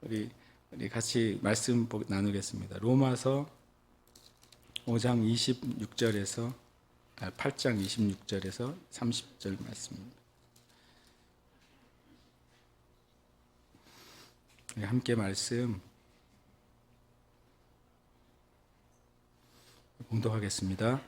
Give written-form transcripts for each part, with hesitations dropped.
우리 같이 말씀 나누겠습니다. 로마서 5장 26절에서 8장 26절에서 30절 말씀입니다. 함께 말씀 봉독하겠습니다.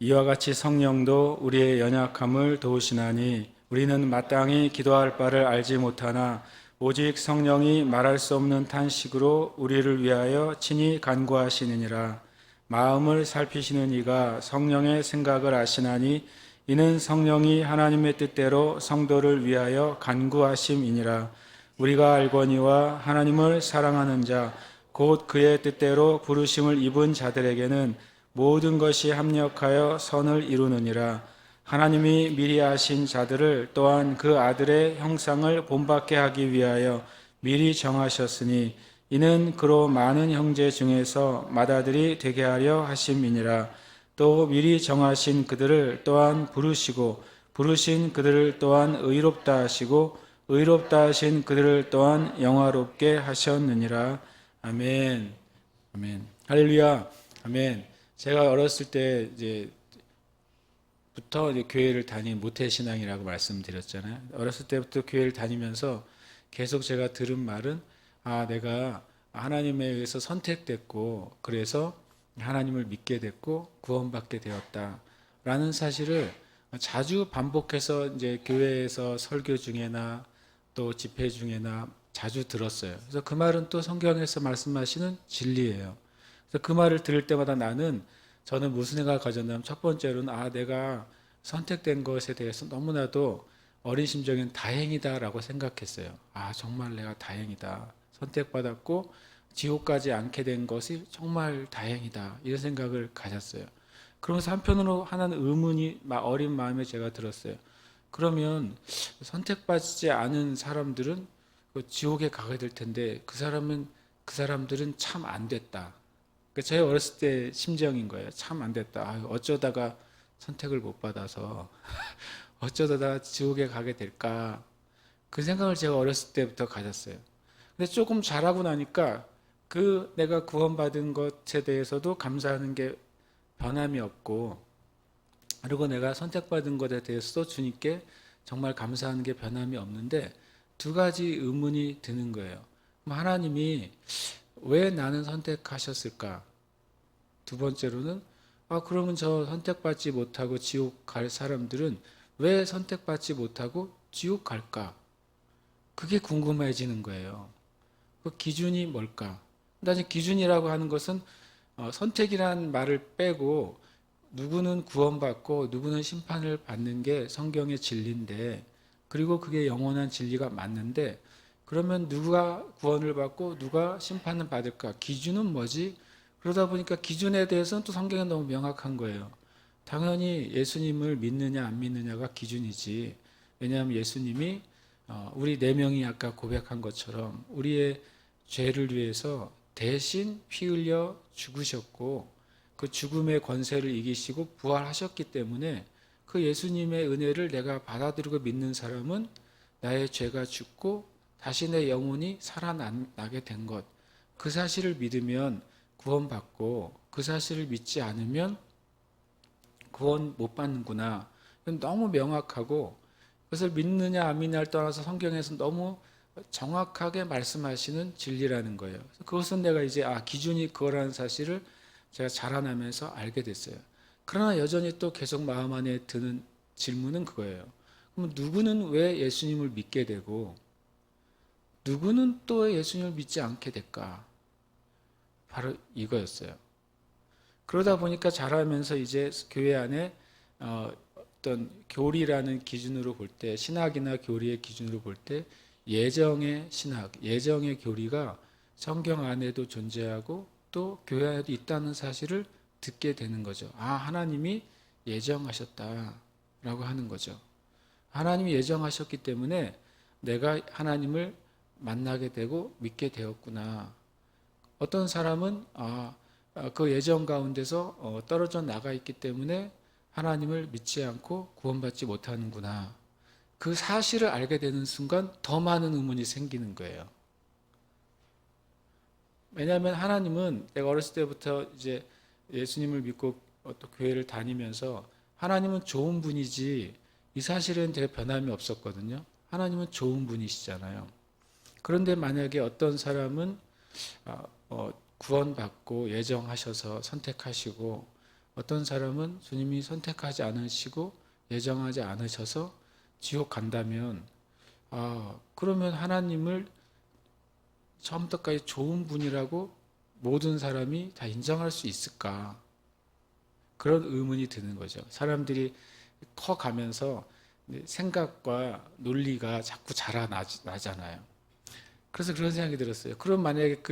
이와 같이 성령도 우리의 연약함을 도우시나니 우리는 마땅히 기도할 바를 알지 못하나 오직 성령이 말할 수 없는 탄식으로 우리를 위하여 친히 간구하시느니라. 마음을 살피시는 이가 성령의 생각을 아시나니 이는 성령이 하나님의 뜻대로 성도를 위하여 간구하심이니라. 우리가 알거니와 하나님을 사랑하는 자 곧 그의 뜻대로 부르심을 입은 자들에게는 모든 것이 합력하여 선을 이루느니라. 하나님이 미리 아신 자들을 또한 그 아들의 형상을 본받게 하기 위하여 미리 정하셨으니 이는 그로 많은 형제 중에서 맏아들이 되게 하려 하심이니라. 또 미리 정하신 그들을 또한 부르시고 부르신 그들을 또한 의롭다 하시고 의롭다 하신 그들을 또한 영화롭게 하셨느니라. 아멘. 아멘. 할렐루야. 아멘. 제가 어렸을 때 부터 교회를 다닌 모태신앙이라고 말씀드렸잖아요. 어렸을 때부터 교회를 다니면서 계속 제가 들은 말은 내가 하나님에 의해서 선택됐고 그래서 하나님을 믿게 됐고 구원받게 되었다라는 사실을 자주 반복해서 교회에서 설교 중에나 또 집회 중에나 자주 들었어요. 그래서 그 말은 또 성경에서 말씀하시는 진리예요. 그래서 그 말을 들을 때마다 저는 무슨 생각을 가졌냐면 첫 번째로는 내가 선택된 것에 대해서 너무나도 어린 심정엔 다행이다라고 생각했어요. 정말 내가 다행이다. 선택받았고 지옥까지 않게 된 것이 정말 다행이다. 이런 생각을 가졌어요. 그러면서 한편으로 하나는 의문이 어린 마음에 제가 들었어요. 그러면 선택받지 않은 사람들은 지옥에 가게 될 텐데 그 사람들은 참 안 됐다. 제 어렸을 때 심정인 거예요. 참 안 됐다. 어쩌다가 선택을 못 받아서 어쩌다가 지옥에 가게 될까. 그 생각을 제가 어렸을 때부터 가졌어요. 근데 조금 자라고 나니까 내가 구원받은 것에 대해서도 감사하는 게 변함이 없고, 그리고 내가 선택받은 것에 대해서도 주님께 정말 감사하는 게 변함이 없는데 두 가지 의문이 드는 거예요. 그럼 하나님이 왜 나는 선택하셨을까? 두 번째로는 그러면 저 선택받지 못하고 지옥 갈 사람들은 왜 선택받지 못하고 지옥 갈까? 그게 궁금해지는 거예요. 그 기준이 뭘까? 사실 기준이라고 하는 것은 선택이라는 말을 빼고 누구는 구원받고 누구는 심판을 받는 게 성경의 진리인데, 그리고 그게 영원한 진리가 맞는데, 그러면 누가 구원을 받고 누가 심판을 받을까? 기준은 뭐지? 그러다 보니까 기준에 대해서는 또 성경에 너무 명확한 거예요. 당연히 예수님을 믿느냐 안 믿느냐가 기준이지. 왜냐하면 예수님이 우리 네 명이 아까 고백한 것처럼 우리의 죄를 위해서 대신 피 흘려 죽으셨고 그 죽음의 권세를 이기시고 부활하셨기 때문에 그 예수님의 은혜를 내가 받아들이고 믿는 사람은 나의 죄가 죽고 다시 내 영혼이 살아나게 된 것, 그 사실을 믿으면 구원받고 그 사실을 믿지 않으면 구원 못 받는구나. 너무 명확하고, 그것을 믿느냐 안 믿느냐를 떠나서 성경에서 너무 정확하게 말씀하시는 진리라는 거예요. 그것은 내가 기준이 그거라는 사실을 제가 자라나면서 알게 됐어요. 그러나 여전히 또 계속 마음 안에 드는 질문은 그거예요. 그럼 누구는 왜 예수님을 믿게 되고 누구는 또 예수님을 믿지 않게 될까? 바로 이거였어요. 그러다 보니까 자라면서 교회 안에 어떤 교리라는 기준으로 볼 때, 신학이나 교리의 기준으로 볼 때 예정의 신학, 예정의 교리가 성경 안에도 존재하고 또 교회 안에도 있다는 사실을 듣게 되는 거죠. 하나님이 예정하셨다라고 하는 거죠. 하나님이 예정하셨기 때문에 내가 하나님을 만나게 되고 믿게 되었구나. 어떤 사람은 그 예정 가운데서 떨어져 나가 있기 때문에 하나님을 믿지 않고 구원받지 못하는구나. 그 사실을 알게 되는 순간 더 많은 의문이 생기는 거예요. 왜냐하면 하나님은 내가 어렸을 때부터 이제 예수님을 믿고 또 교회를 다니면서 하나님은 좋은 분이지 이 사실은 되게 변함이 없었거든요. 하나님은 좋은 분이시잖아요. 그런데 만약에 어떤 사람은 구원받고 예정하셔서 선택하시고 어떤 사람은 주님이 선택하지 않으시고 예정하지 않으셔서 지옥 간다면 그러면 하나님을 처음부터까지 좋은 분이라고 모든 사람이 다 인정할 수 있을까? 그런 의문이 드는 거죠. 사람들이 커가면서 생각과 논리가 자꾸 자라나잖아요. 그래서 그런 생각이 들었어요. 그럼 만약에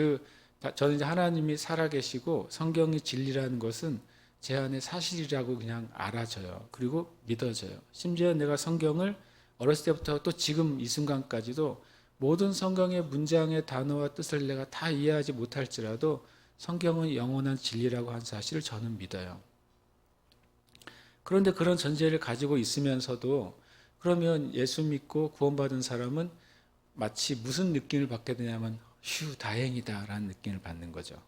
저는 이제 하나님이 살아계시고 성경이 진리라는 것은 제 안에 사실이라고 그냥 알아져요. 그리고 믿어져요. 심지어 내가 성경을 어렸을 때부터 또 지금 이 순간까지도 모든 성경의 문장의 단어와 뜻을 내가 다 이해하지 못할지라도 성경은 영원한 진리라고 한 사실을 저는 믿어요. 그런데 그런 전제를 가지고 있으면서도 그러면 예수 믿고 구원받은 사람은 마치 무슨 느낌을 받게 되냐면 휴 다행이다 라는 느낌을 받는 거죠.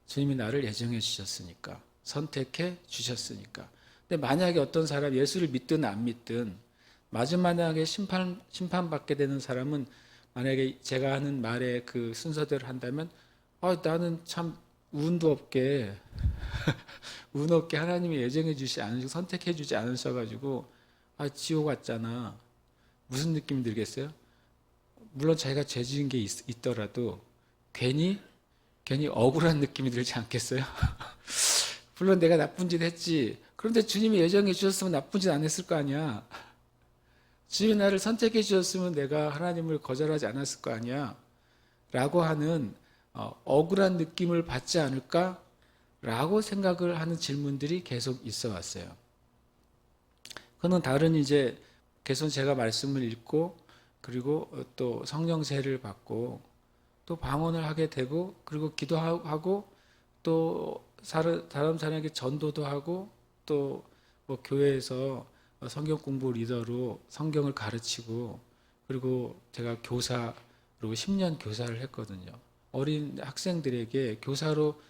주님이 나를 예정해 주셨으니까 선택해 주셨으니까. 근데 만약에 어떤 사람 예수를 믿든 안 믿든 마지막에 심판받게 되는 사람은 만약에 제가 하는 말의 그 순서대로 한다면 나는 참 운도 없게 운 없게 하나님이 예정해 주시 않으시고 선택해 주지 않으셔가지고 지옥 왔잖아. 무슨 느낌이 들겠어요? 물론 자기가 죄 지은 게 있더라도 괜히 억울한 느낌이 들지 않겠어요? 물론 내가 나쁜 짓 했지. 그런데 주님이 예정해 주셨으면 나쁜 짓 안 했을 거 아니야. 주님이 나를 선택해 주셨으면 내가 하나님을 거절하지 않았을 거 아니야. 라고 하는 억울한 느낌을 받지 않을까? 라고 생각을 하는 질문들이 계속 있어 왔어요. 그는 다른 이제 계속 제가 말씀을 읽고 그리고 또 성령 세례를 받고 또 방언을 하게 되고 그리고 기도하고 또 다른 사람에게 전도도 하고 또 뭐 교회에서 성경 공부 리더로 성경을 가르치고 그리고 제가 교사로 10년 교사를 했거든요. 어린 학생들에게 교사로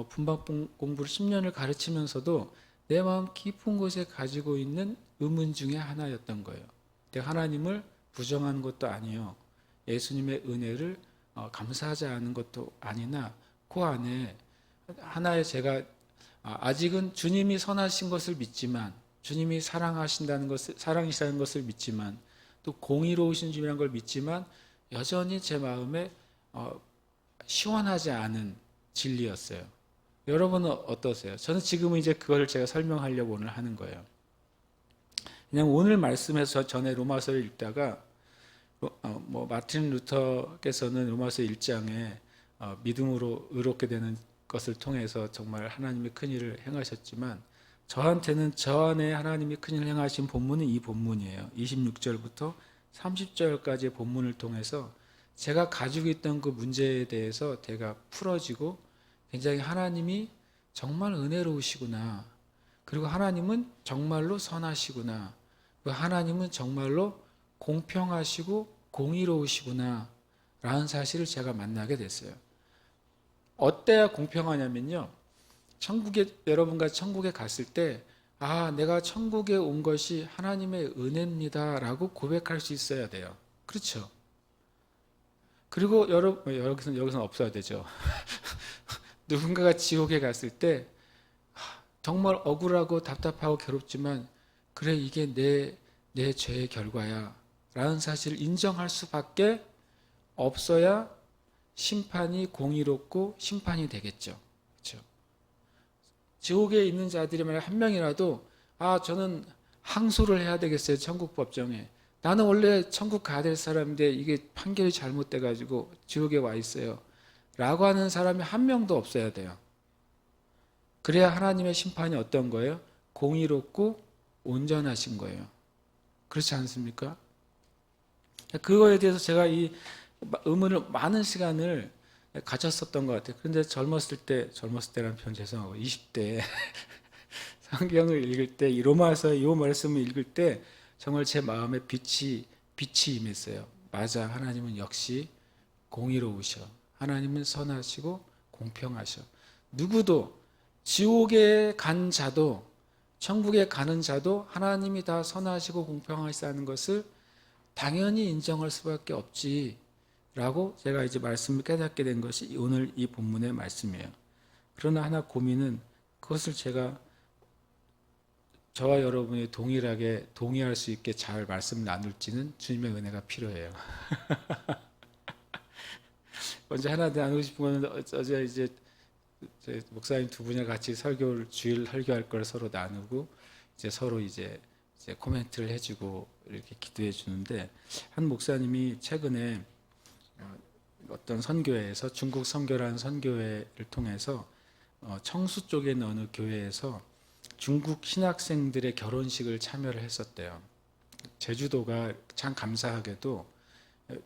분반 공부를 10년을 가르치면서도 내 마음 깊은 곳에 가지고 있는 의문 중에 하나였던 거예요. 내가 하나님을 부정하는 것도 아니요. 예수님의 은혜를 감사하지 않은 것도 아니나 그 안에 하나의 제가 아직은 주님이 선하신 것을 믿지만 주님이 사랑이시다는 것을 믿지만 또 공의로우신 주님이라는 걸 믿지만 여전히 제 마음에 시원하지 않은 진리였어요. 여러분은 어떠세요? 저는 지금은 이제 그걸 제가 설명하려고 오늘 하는 거예요. 그냥 오늘 말씀에서 전에 로마서를 읽다가 마틴 루터께서는 로마서 1장에 믿음으로 의롭게 되는 것을 통해서 정말 하나님의 큰 일을 행하셨지만 저한테는 저 안에 하나님이 큰 일을 행하신 본문은 이 본문이에요. 26절부터 30절까지의 본문을 통해서 제가 가지고 있던 그 문제에 대해서 제가 풀어지고 굉장히 하나님이 정말 은혜로우시구나. 그리고 하나님은 정말로 선하시구나. 그리고 하나님은 정말로 공평하시고 공의로우시구나. 라는 사실을 제가 만나게 됐어요. 어때야 공평하냐면요. 여러분과 천국에 갔을 때, 내가 천국에 온 것이 하나님의 은혜입니다. 라고 고백할 수 있어야 돼요. 그렇죠? 그리고 여기서는 없어야 되죠. 누군가가 지옥에 갔을 때, 정말 억울하고 답답하고 괴롭지만, 그래, 이게 내 죄의 결과야. 라는 사실을 인정할 수밖에 없어야 심판이 공의롭고 심판이 되겠죠. 그렇죠? 지옥에 있는 자들이 만약 한 명이라도 저는 항소를 해야 되겠어요. 천국 법정에. 나는 원래 천국 가야 될 사람인데 이게 판결이 잘못돼 가지고 지옥에 와 있어요. 라고 하는 사람이 한 명도 없어야 돼요. 그래야 하나님의 심판이 어떤 거예요? 공의롭고 온전하신 거예요. 그렇지 않습니까? 그거에 대해서 제가 이 의문을 많은 시간을 가졌었던 것 같아요. 그런데 젊었을 때라는 표현 죄송하고 20대 성경을 읽을 때 이 로마서 이 말씀을 읽을 때 정말 제 마음에 빛이 임했어요. 맞아, 하나님은 역시 공의로우셔. 하나님은 선하시고 공평하셔. 누구도 지옥에 간 자도 천국에 가는 자도 하나님이 다 선하시고 공평하시다는 것을 당연히 인정할 수밖에 없지라고 제가 이제 말씀을 깨닫게 된 것이 오늘 이 본문의 말씀이에요. 그러나 하나 고민은 그것을 제가 저와 여러분이 동일하게 동의할 수 있게 잘 말씀 나눌지는 주님의 은혜가 필요해요. 먼저 하나 나누고 싶은 건 어제 이제 목사님 두 분이 같이 설교를 주일 설교할 걸 서로 나누고 이제 서로 이제 코멘트를 해주고 이렇게 기도해 주는데 한 목사님이 최근에 어떤 선교회에서 중국 선교라는 선교회를 통해서 청수 쪽에 있는 어느 교회에서 중국 신학생들의 결혼식을 참여를 했었대요. 제주도가 참 감사하게도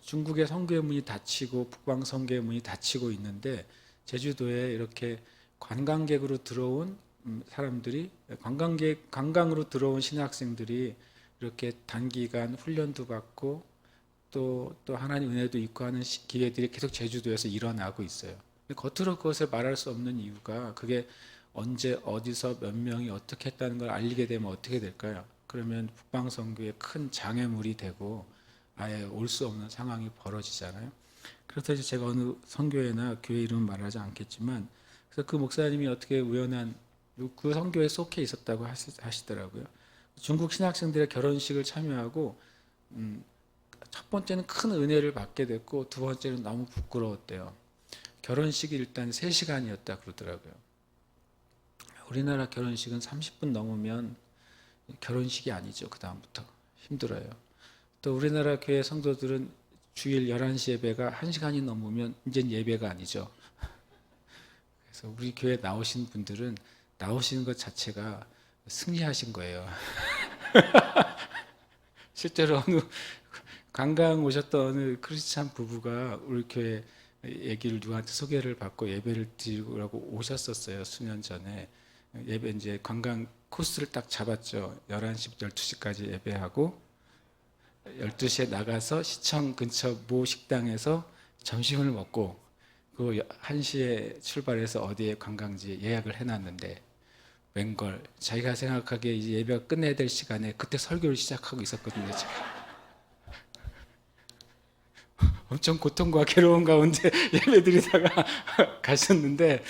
중국의 선교의 문이 닫히고 북방 선교의 문이 닫히고 있는데 제주도에 이렇게 관광객으로 들어온 사람들이 관광으로 들어온 신학생들이 이렇게 단기간 훈련도 받고 또 하나님 은혜도 있고 하는 기회들이 계속 제주도에서 일어나고 있어요. 겉으로 그것을 말할 수 없는 이유가 그게 언제 어디서 몇 명이 어떻게 했다는 걸 알리게 되면 어떻게 될까요? 그러면 북방 선교에 큰 장애물이 되고 아예 올 수 없는 상황이 벌어지잖아요. 그래서 이제 제가 어느 선교회나 교회 이름은 말하지 않겠지만 그래서 그 목사님이 어떻게 우연한 그 선교에 속해 있었다고 하시더라고요. 중국 신학생들의 결혼식을 참여하고 첫 번째는 큰 은혜를 받게 됐고 두 번째는 너무 부끄러웠대요. 결혼식이 일단 3시간이었다 그러더라고요. 우리나라 결혼식은 30분 넘으면 결혼식이 아니죠. 그 다음부터 힘들어요. 또 우리나라 교회 성도들은 주일 11시 예배가 1시간이 넘으면 이제는 예배가 아니죠. 그래서 우리 교회 나오신 분들은 나오시는 것 자체가 승리하신 거예요. 실제로 어느 관광 오셨던 어느 크리스찬 부부가 우리 교회 얘기를 누구한테 소개를 받고 예배를 드리려고 오셨었어요. 수년 전에. 예배 이제 관광 코스를 딱 잡았죠. 11시부터 12시까지 예배하고 12시에 나가서 시청 근처 모 식당에서 점심을 먹고 그 1시에 출발해서 어디에 관광지에 예약을 해놨는데 웬걸 자기가 생각하기에 이제 예배가 끝내야 될 시간에 그때 설교를 시작하고 있었거든요. 제가. 엄청 고통과 괴로운 가운데 예배드리다가 가셨는데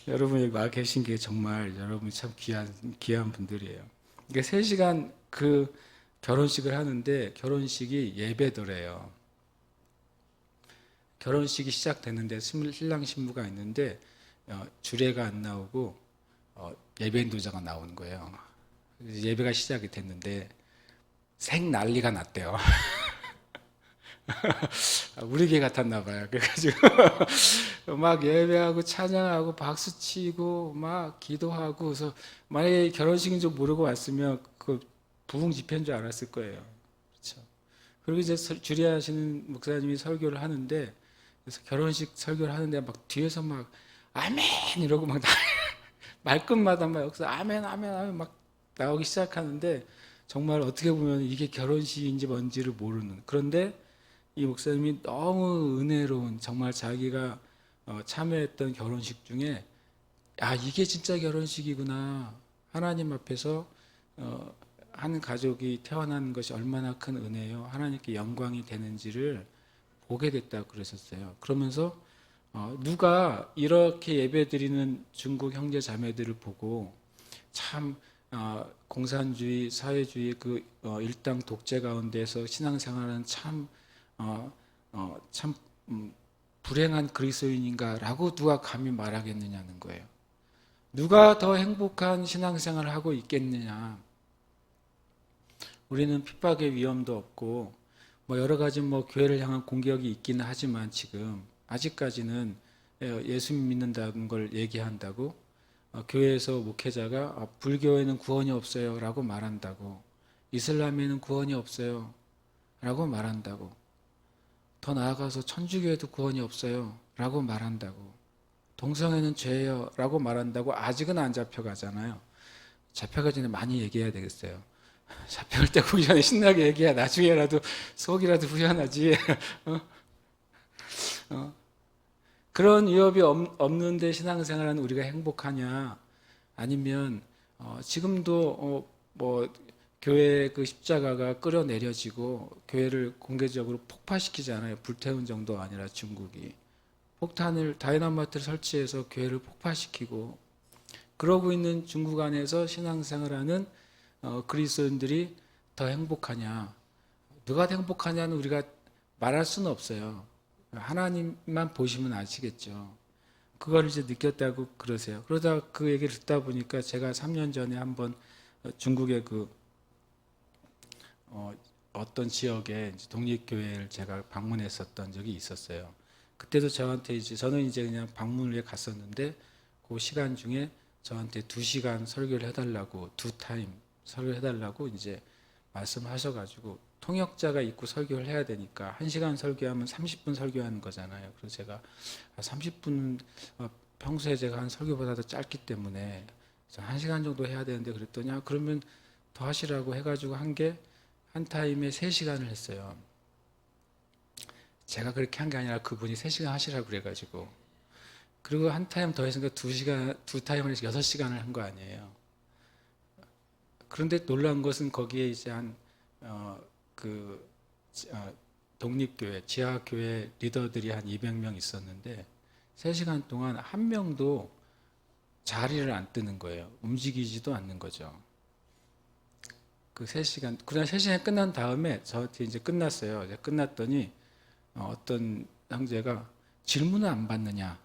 여러분 여기 와 계신 게 정말 여러분이 참 귀한 분들이에요. 이게 3시간 그 결혼식을 하는데 결혼식이 예배더래요. 결혼식이 시작됐는데 신랑 신부가 있는데 주례가 안 나오고 예배 인도자가 나오는 거예요. 예배가 시작이 됐는데 생 난리가 났대요. 우리 교회 같았나 봐요. 그래가지고 막 예배하고 찬양하고 박수치고 막 기도하고 그래서 만약에 결혼식인 줄 모르고 왔으면 그 부흥 집회인 줄 알았을 거예요. 그렇죠. 그리고 이제 주례하시는 목사님이 설교를 하는데 그래서 결혼식 설교를 하는데 막 뒤에서 막 아멘 이러고 막 말끝마다 막 여기서 아멘 아멘 아멘 막 나오기 시작하는데 정말 어떻게 보면 이게 결혼식인지 뭔지를 모르는 그런데 이 목사님이 너무 은혜로운 정말 자기가 참여했던 결혼식 중에 이게 진짜 결혼식이구나 하나님 앞에서 한 가족이 태어나는 것이 얼마나 큰 은혜요 하나님께 영광이 되는지를 보게 됐다고 그러셨어요. 그러면서 누가 이렇게 예배드리는 중국 형제 자매들을 보고 참 공산주의 사회주의 그 일당 독재 가운데서 신앙생활은 참 불행한 그리스도인인가라고 누가 감히 말하겠느냐는 거예요. 누가 더 행복한 신앙생활을 하고 있겠느냐. 우리는 핍박의 위험도 없고 여러 가지 교회를 향한 공격이 있기는 하지만 지금 아직까지는 예수 믿는다는 걸 얘기한다고 교회에서 목회자가 불교에는 구원이 없어요 라고 말한다고 이슬람에는 구원이 없어요 라고 말한다고 더 나아가서 천주교에도 구원이 없어요 라고 말한다고 동성애는 죄예요 라고 말한다고 아직은 안 잡혀가잖아요. 잡혀가기 전에 많이 얘기해야 되겠어요. 잡혀갈 때 오기 전에 신나게 얘기해야 나중에라도 속이라도 후련하지. 어? 그런 위협이 없는데 신앙생활하는 우리가 행복하냐? 아니면 지금도 뭐 교회 그 십자가가 끌어내려지고 교회를 공개적으로 폭파시키잖아요. 불태운 정도가 아니라 중국이 다이너마이트를 설치해서 교회를 폭파시키고 그러고 있는 중국 안에서 신앙생활하는 그리스도인들이 더 행복하냐? 누가 더 행복하냐는 우리가 말할 수는 없어요. 하나님만 보시면 아시겠죠. 그걸 이제 느꼈다고 그러세요. 그러다 그 얘기를 듣다 보니까 제가 3년 전에 한번 중국의 어떤 지역에 독립교회를 제가 방문했었던 적이 있었어요. 그때도 저한테 저는 이제 그냥 방문을 해 갔었는데 그 시간 중에 저한테 2시간 설교를 해달라고, 2타임 설교를 해달라고 이제 말씀하셔가지고 통역자가 있고 설교를 해야 되니까 1시간 설교하면 30분 설교하는 거잖아요. 그래서 제가 30분 평소에 제가 한 설교보다도 짧기 때문에 1시간 정도 해야 되는데 그랬더니 그러면 더 하시라고 해가지고 한 타임에 3시간을 했어요. 제가 그렇게 한 게 아니라 그분이 3시간 하시라고 그래가지고 그리고 한 타임 더 했으니까 2타임을 해서 6시간을 한 거 아니에요. 그런데 놀라운 것은 거기에 이제 독립교회, 지하교회 리더들이 한 200명 있었는데 3시간 동안 한 명도 자리를 안 뜨는 거예요. 움직이지도 않는 거죠. 그 3시간, 그냥 3시간 끝난 다음에 저한테 이제 끝났어요. 이제 끝났더니 어떤 형제가 질문을 안 받느냐.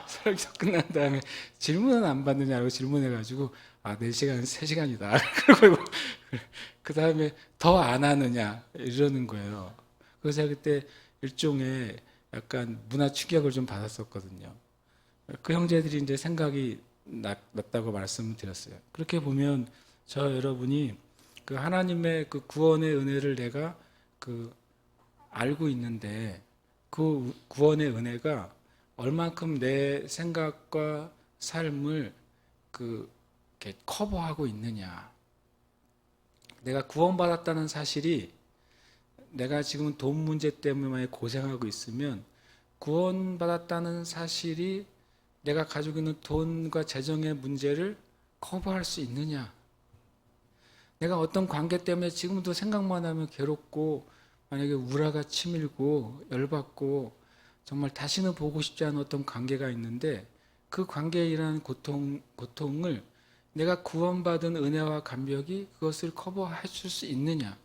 설교 끝난 다음에 질문은 안 받느냐고 질문해가지고 4시간은 3시간이다. 그리고 그 다음에 더 안 하느냐 이러는 거예요. 그래서 제가 그때 일종의 약간 문화 충격을 좀 받았었거든요. 그 형제들이 이제 생각이 났다고 말씀을 드렸어요. 그렇게 보면 저 여러분이 그 하나님의 그 구원의 은혜를 내가 알고 있는데 그 구원의 은혜가 얼만큼 내 생각과 삶을 이렇게 커버하고 있느냐. 내가 구원받았다는 사실이 내가 지금 돈 문제 때문에 고생하고 있으면 구원받았다는 사실이 내가 가지고 있는 돈과 재정의 문제를 커버할 수 있느냐. 내가 어떤 관계 때문에 지금도 생각만 하면 괴롭고 만약에 우라가 치밀고 열받고 정말 다시는 보고 싶지 않은 어떤 관계가 있는데 그 관계에 일어나는 고통을 내가 구원받은 은혜와 감격이 그것을 커버해 줄 수 있느냐.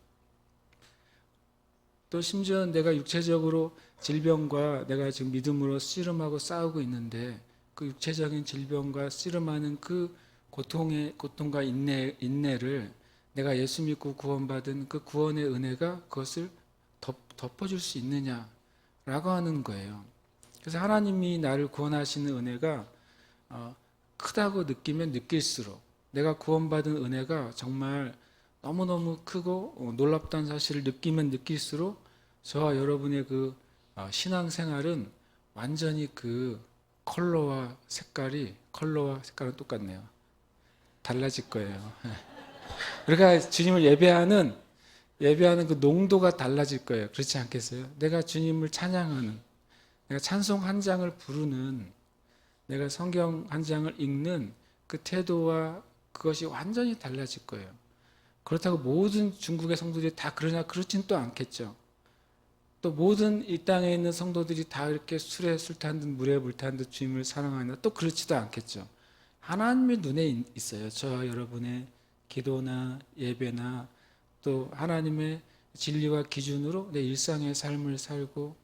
또 심지어 내가 육체적으로 질병과 내가 지금 믿음으로 씨름하고 싸우고 있는데 그 육체적인 질병과 씨름하는 그 고통과 인내를 내가 예수 믿고 구원받은 그 구원의 은혜가 그것을 덮어줄 수 있느냐라고 하는 거예요. 그래서 하나님이 나를 구원하시는 은혜가 크다고 느끼면 느낄수록 내가 구원받은 은혜가 정말 너무너무 크고 놀랍다는 사실을 느끼면 느낄수록 저와 여러분의 신앙생활은 완전히 컬러와 색깔은 똑같네요. 달라질 거예요. 그러니까 주님을 예배하는 그 농도가 달라질 거예요. 그렇지 않겠어요? 내가 주님을 찬양하는, 내가 찬송 한 장을 부르는, 내가 성경 한 장을 읽는 그 태도와 그것이 완전히 달라질 거예요. 그렇다고 모든 중국의 성도들이 다 그러냐? 그렇진 또 않겠죠. 또 모든 이 땅에 있는 성도들이 다 이렇게 술에 술 탄 듯 물에 물 탄 듯 주님을 사랑하나? 또 그렇지도 않겠죠. 하나님의 눈에 있어요. 저와 여러분의 기도나 예배나 또 하나님의 진리와 기준으로 내 일상의 삶을 살고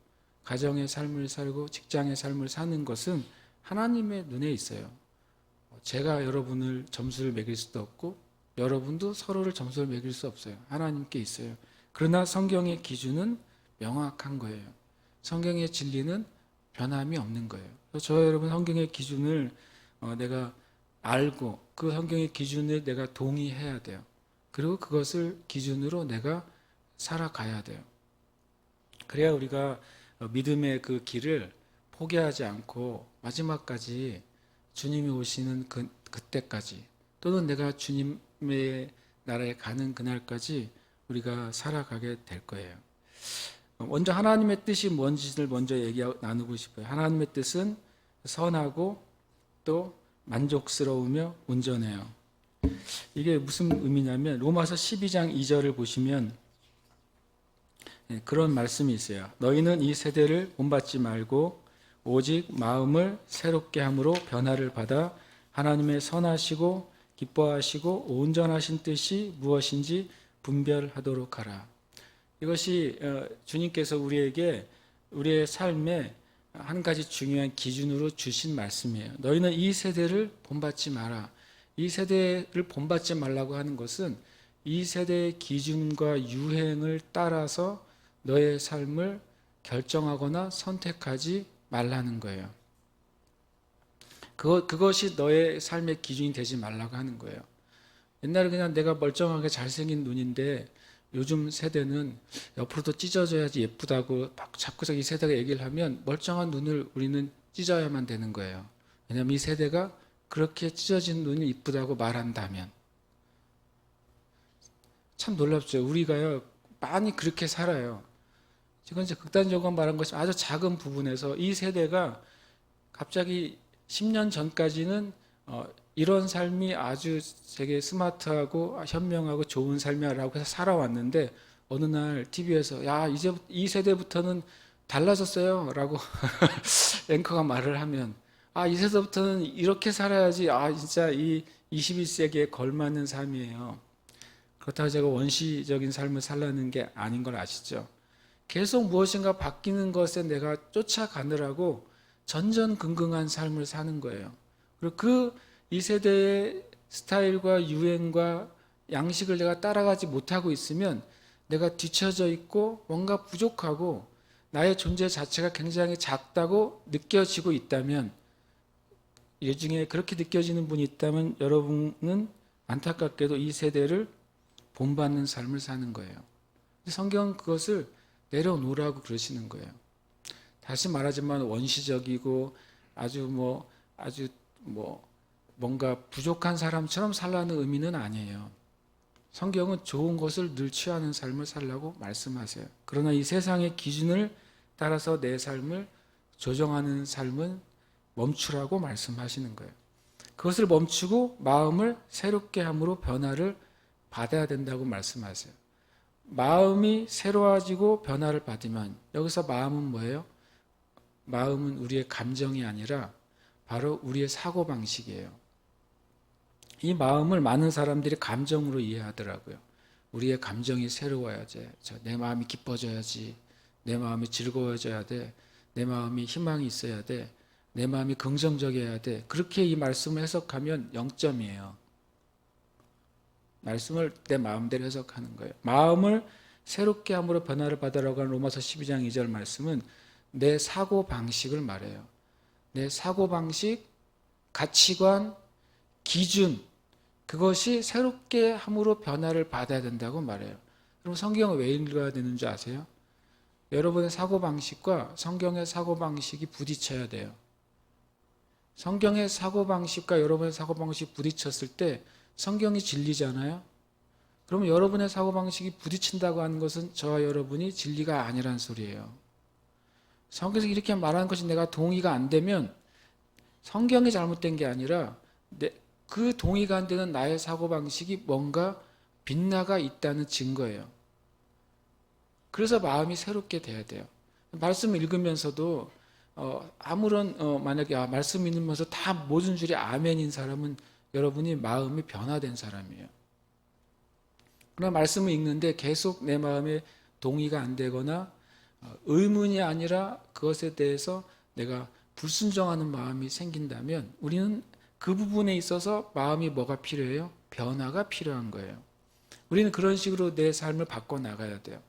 가정의 삶을 살고 직장의 삶을 사는 것은 하나님의 눈에 있어요. 제가 여러분을 점수를 매길 수도 없고 여러분도 서로를 점수를 매길 수 없어요. 하나님께 있어요. 그러나 성경의 기준은 명확한 거예요. 성경의 진리는 변함이 없는 거예요. 저 여러분 성경의 기준을 내가 알고 그 성경의 기준에 내가 동의해야 돼요. 그리고 그것을 기준으로 내가 살아가야 돼요. 그래야 우리가 믿음의 그 길을 포기하지 않고 마지막까지 주님이 오시는 그때까지 또는 내가 주님의 나라에 가는 그날까지 우리가 살아가게 될 거예요. 먼저 하나님의 뜻이 뭔지를 먼저 나누고 싶어요. 하나님의 뜻은 선하고 또 만족스러우며 온전해요. 이게 무슨 의미냐면 로마서 12장 2절을 보시면 그런 말씀이 있어요. 너희는 이 세대를 본받지 말고 오직 마음을 새롭게 함으로 변화를 받아 하나님의 선하시고 기뻐하시고 온전하신 뜻이 무엇인지 분별하도록 하라. 이것이 주님께서 우리에게 우리의 삶에 한 가지 중요한 기준으로 주신 말씀이에요. 너희는 이 세대를 본받지 마라. 이 세대를 본받지 말라고 하는 것은 이 세대의 기준과 유행을 따라서 너의 삶을 결정하거나 선택하지 말라는 거예요. 그것이 너의 삶의 기준이 되지 말라고 하는 거예요. 옛날에 그냥 내가 멀쩡하게 잘생긴 눈인데 요즘 세대는 옆으로도 찢어져야지 예쁘다고 막 자꾸 이 세대가 얘기를 하면 멀쩡한 눈을 우리는 찢어야만 되는 거예요. 왜냐하면 이 세대가 그렇게 찢어진 눈이 이쁘다고 말한다면. 참 놀랍죠. 우리가요 많이 그렇게 살아요. 지금 이제 극단적으로 말한 것이 아주 작은 부분에서 이 세대가 갑자기 10년 전까지는 이런 삶이 아주 되게 스마트하고 현명하고 좋은 삶이라고 해서 살아왔는데 어느 날 TV에서 야 이제 이 세대부터는 달라졌어요 라고 앵커가 말을 하면 이 세대부터는 이렇게 살아야지 진짜 이 21세기에 걸맞는 삶이에요. 그렇다고 제가 원시적인 삶을 살라는 게 아닌 걸 아시죠? 계속 무엇인가 바뀌는 것에 내가 쫓아가느라고 전전긍긍한 삶을 사는 거예요. 그리고 이 세대의 스타일과 유행과 양식을 내가 따라가지 못하고 있으면 내가 뒤처져 있고 뭔가 부족하고 나의 존재 자체가 굉장히 작다고 느껴지고 있다면, 이 중에 그렇게 느껴지는 분이 있다면 여러분은 안타깝게도 이 세대를 본받는 삶을 사는 거예요. 성경은 그것을 내려놓으라고 그러시는 거예요. 다시 말하지만 원시적이고 아주 뭔가 부족한 사람처럼 살라는 의미는 아니에요. 성경은 좋은 것을 늘 취하는 삶을 살라고 말씀하세요. 그러나 이 세상의 기준을 따라서 내 삶을 조정하는 삶은 멈추라고 말씀하시는 거예요. 그것을 멈추고 마음을 새롭게 함으로 변화를 받아야 된다고 말씀하세요. 마음이 새로워지고 변화를 받으면, 여기서 마음은 뭐예요? 마음은 우리의 감정이 아니라 바로 우리의 사고방식이에요. 이 마음을 많은 사람들이 감정으로 이해하더라고요. 우리의 감정이 새로워야지, 내 마음이 기뻐져야지, 내 마음이 즐거워져야 돼, 내 마음이 희망이 있어야 돼, 내 마음이 긍정적이어야 돼. 그렇게 이 말씀을 해석하면 0점이에요. 말씀을 내 마음대로 해석하는 거예요. 마음을 새롭게 함으로 변화를 받으라고 하는 로마서 12장 2절 말씀은 내 사고방식을 말해요. 내 사고방식, 가치관, 기준, 그것이 새롭게 함으로 변화를 받아야 된다고 말해요. 그럼 성경을 왜 읽어야 되는 줄 아세요? 여러분의 사고방식과 성경의 사고방식이 부딪혀야 돼요. 성경의 사고방식과 여러분의 사고방식이 부딪혔을 때 성경이 진리잖아요. 그러면 여러분의 사고방식이 부딪힌다고 하는 것은 저와 여러분이 진리가 아니란 소리예요. 성경에서 이렇게 말하는 것이 내가 동의가 안 되면 성경이 잘못된 게 아니라 그 동의가 안 되는 나의 사고방식이 뭔가 빗나가 있다는 증거예요. 그래서 마음이 새롭게 돼야 돼요. 말씀을 읽으면서도 아무런 만약에 말씀 읽으면서 다 모든 줄이 아멘인 사람은 여러분이 마음이 변화된 사람이에요. 그러나 말씀을 읽는데 계속 내 마음에 동의가 안 되거나 의문이 아니라 그것에 대해서 내가 불순종하는 마음이 생긴다면 우리는 그 부분에 있어서 마음이 뭐가 필요해요? 변화가 필요한 거예요. 우리는 그런 식으로 내 삶을 바꿔나가야 돼요.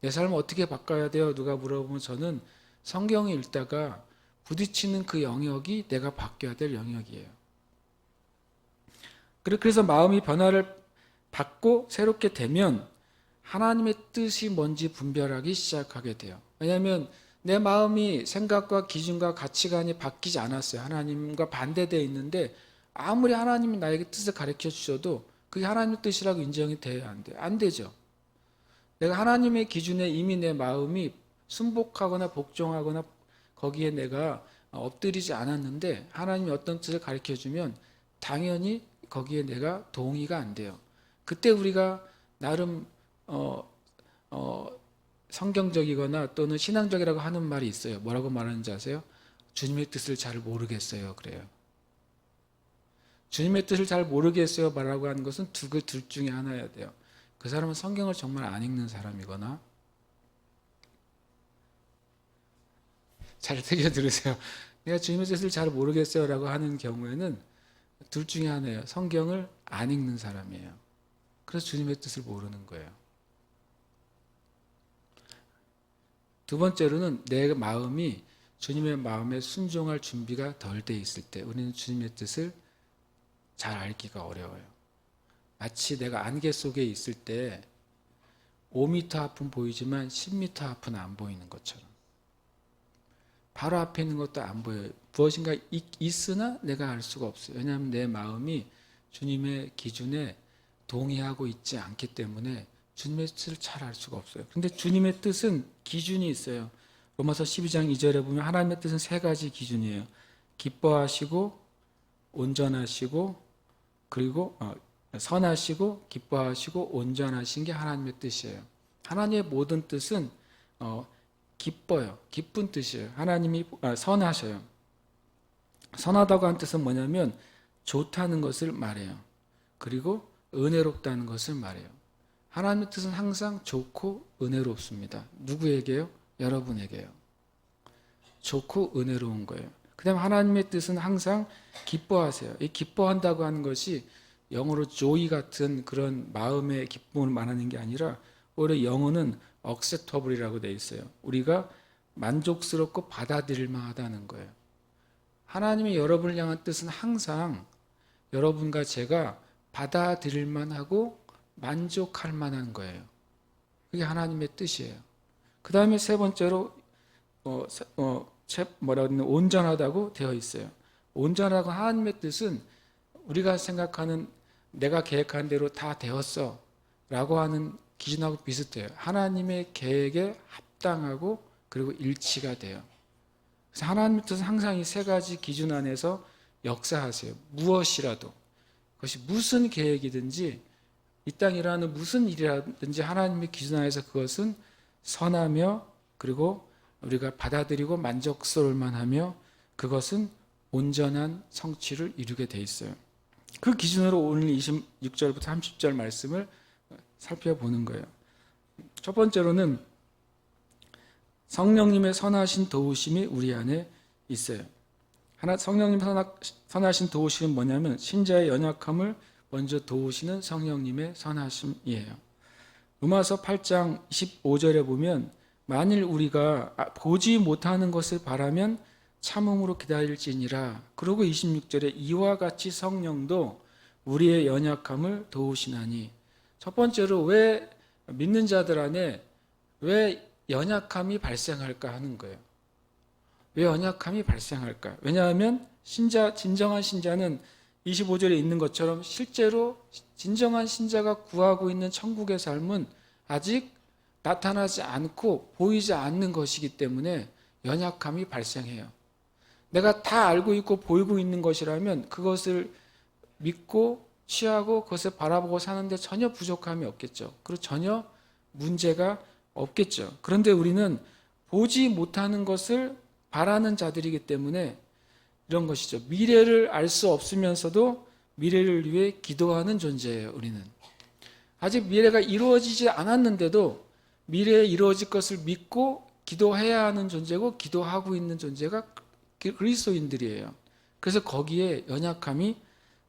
내 삶을 어떻게 바꿔야 돼요? 누가 물어보면 저는 성경을 읽다가 부딪히는 그 영역이 내가 바뀌어야 될 영역이에요. 그래서 마음이 변화를 받고 새롭게 되면 하나님의 뜻이 뭔지 분별하기 시작하게 돼요. 왜냐하면 내 마음이 생각과 기준과 가치관이 바뀌지 않았어요. 하나님과 반대되어 있는데 아무리 하나님이 나에게 뜻을 가르쳐 주셔도 그게 하나님의 뜻이라고 인정이 돼야 안 돼요. 안 되죠. 내가 하나님의 기준에 이미 내 마음이 순복하거나 복종하거나 거기에 내가 엎드리지 않았는데 하나님이 어떤 뜻을 가르쳐주면 당연히 거기에 내가 동의가 안 돼요. 그때 우리가 나름 성경적이거나 또는 신앙적이라고 하는 말이 있어요. 뭐라고 말하는지 아세요? 주님의 뜻을 잘 모르겠어요. 그래요. 주님의 뜻을 잘 모르겠어요. 말하고 하는 것은 둘 중에 하나여야 돼요. 그 사람은 성경을 정말 안 읽는 사람이거나 잘 새겨 들으세요. 내가 주님의 뜻을 잘 모르겠어요 라고 하는 경우에는 둘 중에 하나예요. 성경을 안 읽는 사람이에요. 그래서 주님의 뜻을 모르는 거예요. 두 번째로는 내 마음이 주님의 마음에 순종할 준비가 덜 돼 있을 때 우리는 주님의 뜻을 잘 알기가 어려워요. 마치 내가 안개 속에 있을 때 5m 앞은 보이지만 10m 앞은 안 보이는 것처럼 바로 앞에 있는 것도 안 보여요. 무엇인가 있으나 내가 알 수가 없어요. 왜냐하면 내 마음이 주님의 기준에 동의하고 있지 않기 때문에 주님의 뜻을 잘 알 수가 없어요. 그런데 주님의 뜻은 기준이 있어요. 로마서 12장 2절에 보면 하나님의 뜻은 세 가지 기준이에요. 기뻐하시고 온전하시고 그리고 선하시고 기뻐하시고 온전하신 게 하나님의 뜻이에요. 하나님의 모든 뜻은 기뻐요. 기쁜 뜻이에요. 하나님이 선하셔요. 선하다고 한 뜻은 뭐냐면 좋다는 것을 말해요. 그리고 은혜롭다는 것을 말해요. 하나님의 뜻은 항상 좋고 은혜롭습니다. 누구에게요? 여러분에게요. 좋고 은혜로운 거예요. 그 다음에 하나님의 뜻은 항상 기뻐하세요. 이 기뻐한다고 하는 것이 영어로 joy 같은 그런 마음의 기쁨을 말하는 게 아니라 오히려 영어는 acceptable이라고 되어 있어요. 우리가 만족스럽고 받아들일 만하다는 거예요. 하나님의 여러분을 향한 뜻은 항상 여러분과 제가 받아들일 만하고 만족할 만한 거예요. 그게 하나님의 뜻이에요. 그 다음에 세 번째로 온전하다고 되어 있어요. 온전하고 하나님의 뜻은 우리가 생각하는 내가 계획한 대로 다 되었어 라고 하는 기준하고 비슷해요. 하나님의 계획에 합당하고 그리고 일치가 돼요. 그래서 하나님의 뜻은 항상 이 세 가지 기준 안에서 역사하세요. 무엇이라도 그것이 무슨 계획이든지 이 땅에 일어나는 무슨 일이라든지 하나님의 기준 안에서 그것은 선하며 그리고 우리가 받아들이고 만족스러울 만하며 그것은 온전한 성취를 이루게 돼 있어요. 그 기준으로 오늘 26절부터 30절 말씀을 살펴보는 거예요. 첫 번째로는 성령님의 선하신 도우심이 우리 안에 있어요. 성령님 선하신 도우심은 뭐냐면 신자의 연약함을 먼저 도우시는 성령님의 선하심이에요. 로마서 8장 25절에 보면 만일 우리가 보지 못하는 것을 바라면 참음으로 기다릴지니라. 그리고 26절에 이와 같이 성령도 우리의 연약함을 도우시나니. 첫 번째로 왜 믿는 자들 안에 왜 연약함이 발생할까 하는 거예요. 왜 연약함이 발생할까? 왜냐하면 진정한 신자는 25절에 있는 것처럼 실제로 진정한 신자가 구하고 있는 천국의 삶은 아직 나타나지 않고 보이지 않는 것이기 때문에 연약함이 발생해요. 내가 다 알고 있고 보이고 있는 것이라면 그것을 믿고 취하고 그것을 바라보고 사는데 전혀 부족함이 없겠죠. 그리고 전혀 문제가 없겠죠. 그런데 우리는 보지 못하는 것을 바라는 자들이기 때문에 이런 것이죠. 미래를 알 수 없으면서도 미래를 위해 기도하는 존재예요. 우리는 아직 미래가 이루어지지 않았는데도 미래에 이루어질 것을 믿고 기도해야 하는 존재고 기도하고 있는 존재가 그리스도인들이에요. 그래서 거기에 연약함이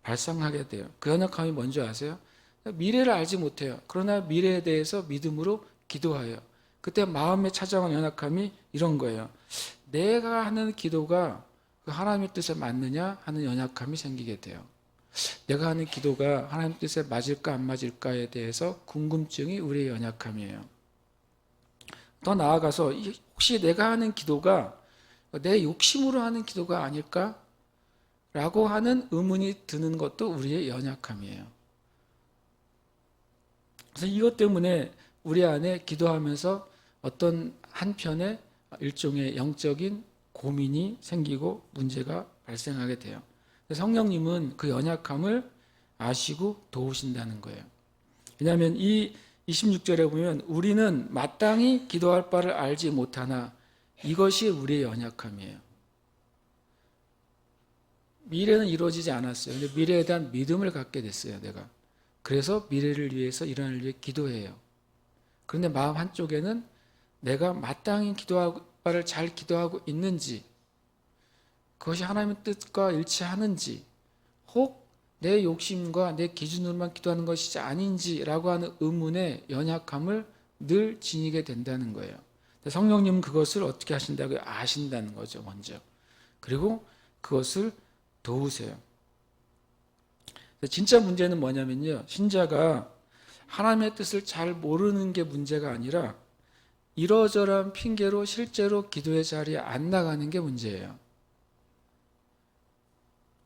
발생하게 돼요. 그 연약함이 뭔지 아세요? 미래를 알지 못해요. 그러나 미래에 대해서 믿음으로 기도해요. 그때 마음에 찾아온 연약함이 이런 거예요. 내가 하는 기도가 그 하나님의 뜻에 맞느냐 하는 연약함이 생기게 돼요. 내가 하는 기도가 하나님 뜻에 맞을까 안 맞을까에 대해서 궁금증이 우리의 연약함이에요. 더 나아가서 혹시 내가 하는 기도가 내 욕심으로 하는 기도가 아닐까? 라고 하는 의문이 드는 것도 우리의 연약함이에요. 그래서 이것 때문에 우리 안에 기도하면서 어떤 한편에 일종의 영적인 고민이 생기고 문제가 발생하게 돼요. 성령님은 그 연약함을 아시고 도우신다는 거예요. 왜냐하면 이 26절에 보면 우리는 마땅히 기도할 바를 알지 못하나 이것이 우리의 연약함이에요. 미래는 이루어지지 않았어요. 근데 미래에 대한 믿음을 갖게 됐어요, 내가. 그래서 미래를 위해서 일하는 위해 기도해요. 그런데 마음 한쪽에는 내가 마땅히 기도할 바를 잘 기도하고 있는지, 그것이 하나님의 뜻과 일치하는지, 혹 내 욕심과 내 기준으로만 기도하는 것이지 아닌지라고 하는 의문의 연약함을 늘 지니게 된다는 거예요. 성령님은 그것을 어떻게 하신다고요? 아신다는 거죠, 먼저. 그리고 그것을 도우세요. 진짜 문제는 뭐냐면요, 신자가 하나님의 뜻을 잘 모르는 게 문제가 아니라 이러저러한 핑계로 실제로 기도의 자리에 안 나가는 게 문제예요.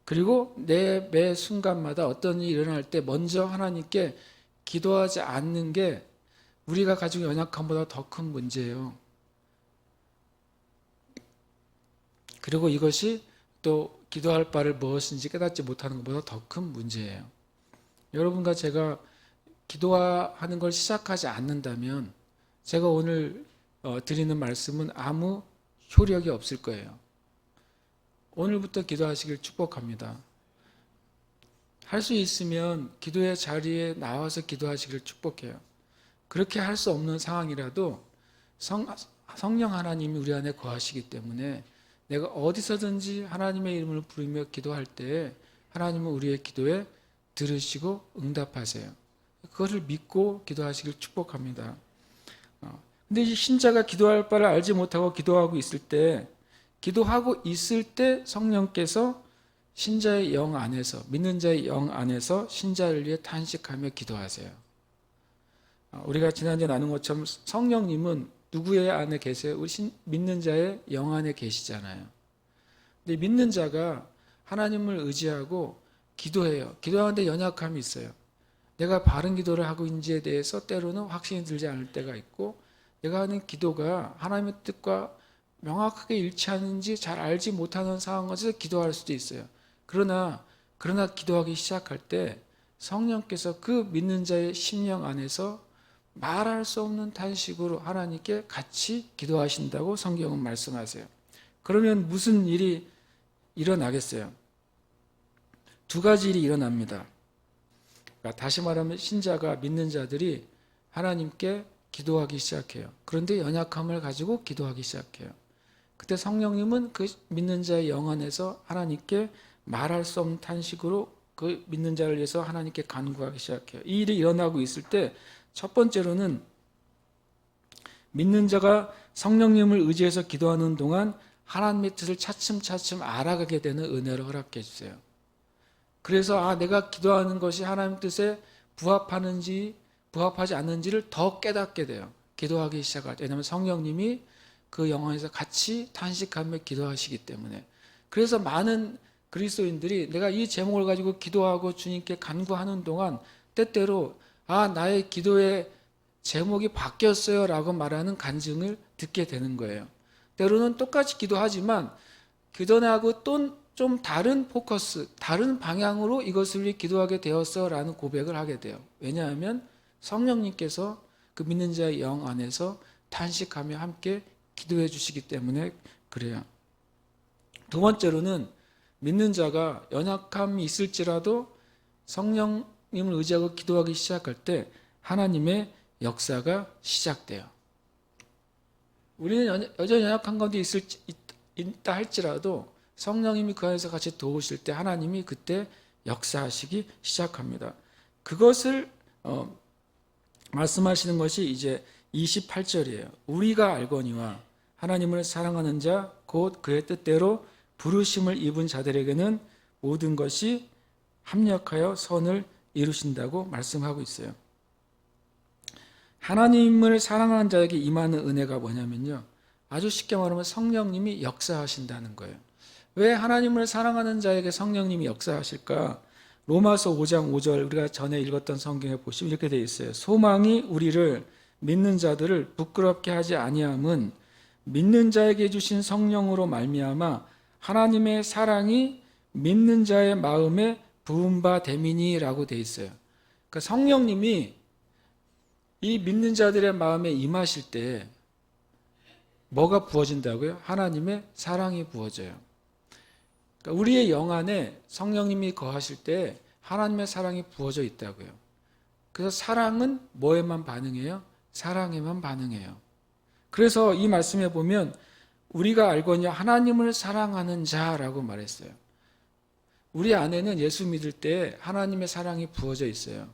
그리고 매 순간마다 어떤 일이 일어날 때 먼저 하나님께 기도하지 않는 게 우리가 가지고 연약함보다 더 큰 문제예요. 그리고 이것이 또 기도할 바를 무엇인지 깨닫지 못하는 것보다 더 큰 문제예요. 여러분과 제가 기도하는 걸 시작하지 않는다면 제가 오늘 드리는 말씀은 아무 효력이 없을 거예요. 오늘부터 기도하시길 축복합니다. 할 수 있으면 기도의 자리에 나와서 기도하시길 축복해요. 그렇게 할 수 없는 상황이라도 성령 하나님이 우리 안에 거하시기 때문에 내가 어디서든지 하나님의 이름을 부르며 기도할 때 하나님은 우리의 기도에 들으시고 응답하세요. 그것을 믿고 기도하시길 축복합니다. 근데 이 신자가 기도할 바를 알지 못하고 기도하고 있을 때 성령께서 신자의 영 안에서, 믿는 자의 영 안에서 신자를 위해 탄식하며 기도하세요. 우리가 지난주에 나눈 것처럼 성령님은 누구의 안에 계세요? 우리 믿는 자의 영 안에 계시잖아요. 근데 믿는 자가 하나님을 의지하고 기도해요. 기도하는데 연약함이 있어요. 내가 바른 기도를 하고 있는지에 대해서 때로는 확신이 들지 않을 때가 있고, 내가 하는 기도가 하나님의 뜻과 명확하게 일치하는지 잘 알지 못하는 상황에서 기도할 수도 있어요. 그러나 기도하기 시작할 때 성령께서 그 믿는 자의 심령 안에서 말할 수 없는 탄식으로 하나님께 같이 기도하신다고 성경은 말씀하세요. 그러면 무슨 일이 일어나겠어요? 두 가지 일이 일어납니다. 그러니까 다시 말하면 신자가, 믿는 자들이 하나님께 기도하기 시작해요. 그런데 연약함을 가지고 기도하기 시작해요. 그때 성령님은 그 믿는 자의 영 안에서 하나님께 말할 수 없는 탄식으로 그 믿는 자를 위해서 하나님께 간구하기 시작해요. 이 일이 일어나고 있을 때 첫 번째로는 믿는 자가 성령님을 의지해서 기도하는 동안 하나님의 뜻을 차츰차츰 알아가게 되는 은혜를 허락해 주세요. 그래서 내가 기도하는 것이 하나님 뜻에 부합하는지 부합하지 않는지를 더 깨닫게 돼요. 기도하기 시작할 때. 왜냐하면 성령님이 그 영혼에서 같이 탄식하며 기도하시기 때문에. 그래서 많은 그리스도인들이 내가 이 제목을 가지고 기도하고 주님께 간구하는 동안 때때로 나의 기도의 제목이 바뀌었어요 라고 말하는 간증을 듣게 되는 거예요. 때로는 똑같이 기도하지만 그전하고 또 좀 다른 포커스, 다른 방향으로 이것을 위해 기도하게 되었어 라는 고백을 하게 돼요. 왜냐하면 성령님께서 그 믿는 자의 영 안에서 탄식하며 함께 기도해 주시기 때문에 그래요. 두 번째로는 믿는 자가 연약함이 있을지라도 성령님을 의지하고 기도하기 시작할 때 하나님의 역사가 시작돼요. 우리는 여전히 연약한 가운데 있다 할지라도 성령님이 그 안에서 같이 도우실 때 하나님이 그때 역사하시기 시작합니다. 그것을 말씀하시는 것이 이제 28절이에요. 우리가 알거니와 하나님을 사랑하는 자 곧 그의 뜻대로 부르심을 입은 자들에게는 모든 것이 합력하여 선을 이루신다고 말씀하고 있어요. 하나님을 사랑하는 자에게 임하는 은혜가 뭐냐면요, 아주 쉽게 말하면 성령님이 역사하신다는 거예요. 왜 하나님을 사랑하는 자에게 성령님이 역사하실까? 로마서 5장 5절 우리가 전에 읽었던 성경에 보시면 이렇게 되어 있어요. 소망이 우리를, 믿는 자들을 부끄럽게 하지 아니함은 믿는 자에게 주신 성령으로 말미암아 하나님의 사랑이 믿는 자의 마음에 부은 바 됨이니라고 돼 있어요. 그러니까 성령님이 이 믿는 자들의 마음에 임하실 때 뭐가 부어진다고요? 하나님의 사랑이 부어져요. 그러니까 우리의 영 안에 성령님이 거하실 때 하나님의 사랑이 부어져 있다고요. 그래서 사랑은 뭐에만 반응해요? 사랑에만 반응해요. 그래서 이 말씀에 보면 우리가 알거니와 하나님을 사랑하는 자라고 말했어요. 우리 안에는 예수 믿을 때 하나님의 사랑이 부어져 있어요.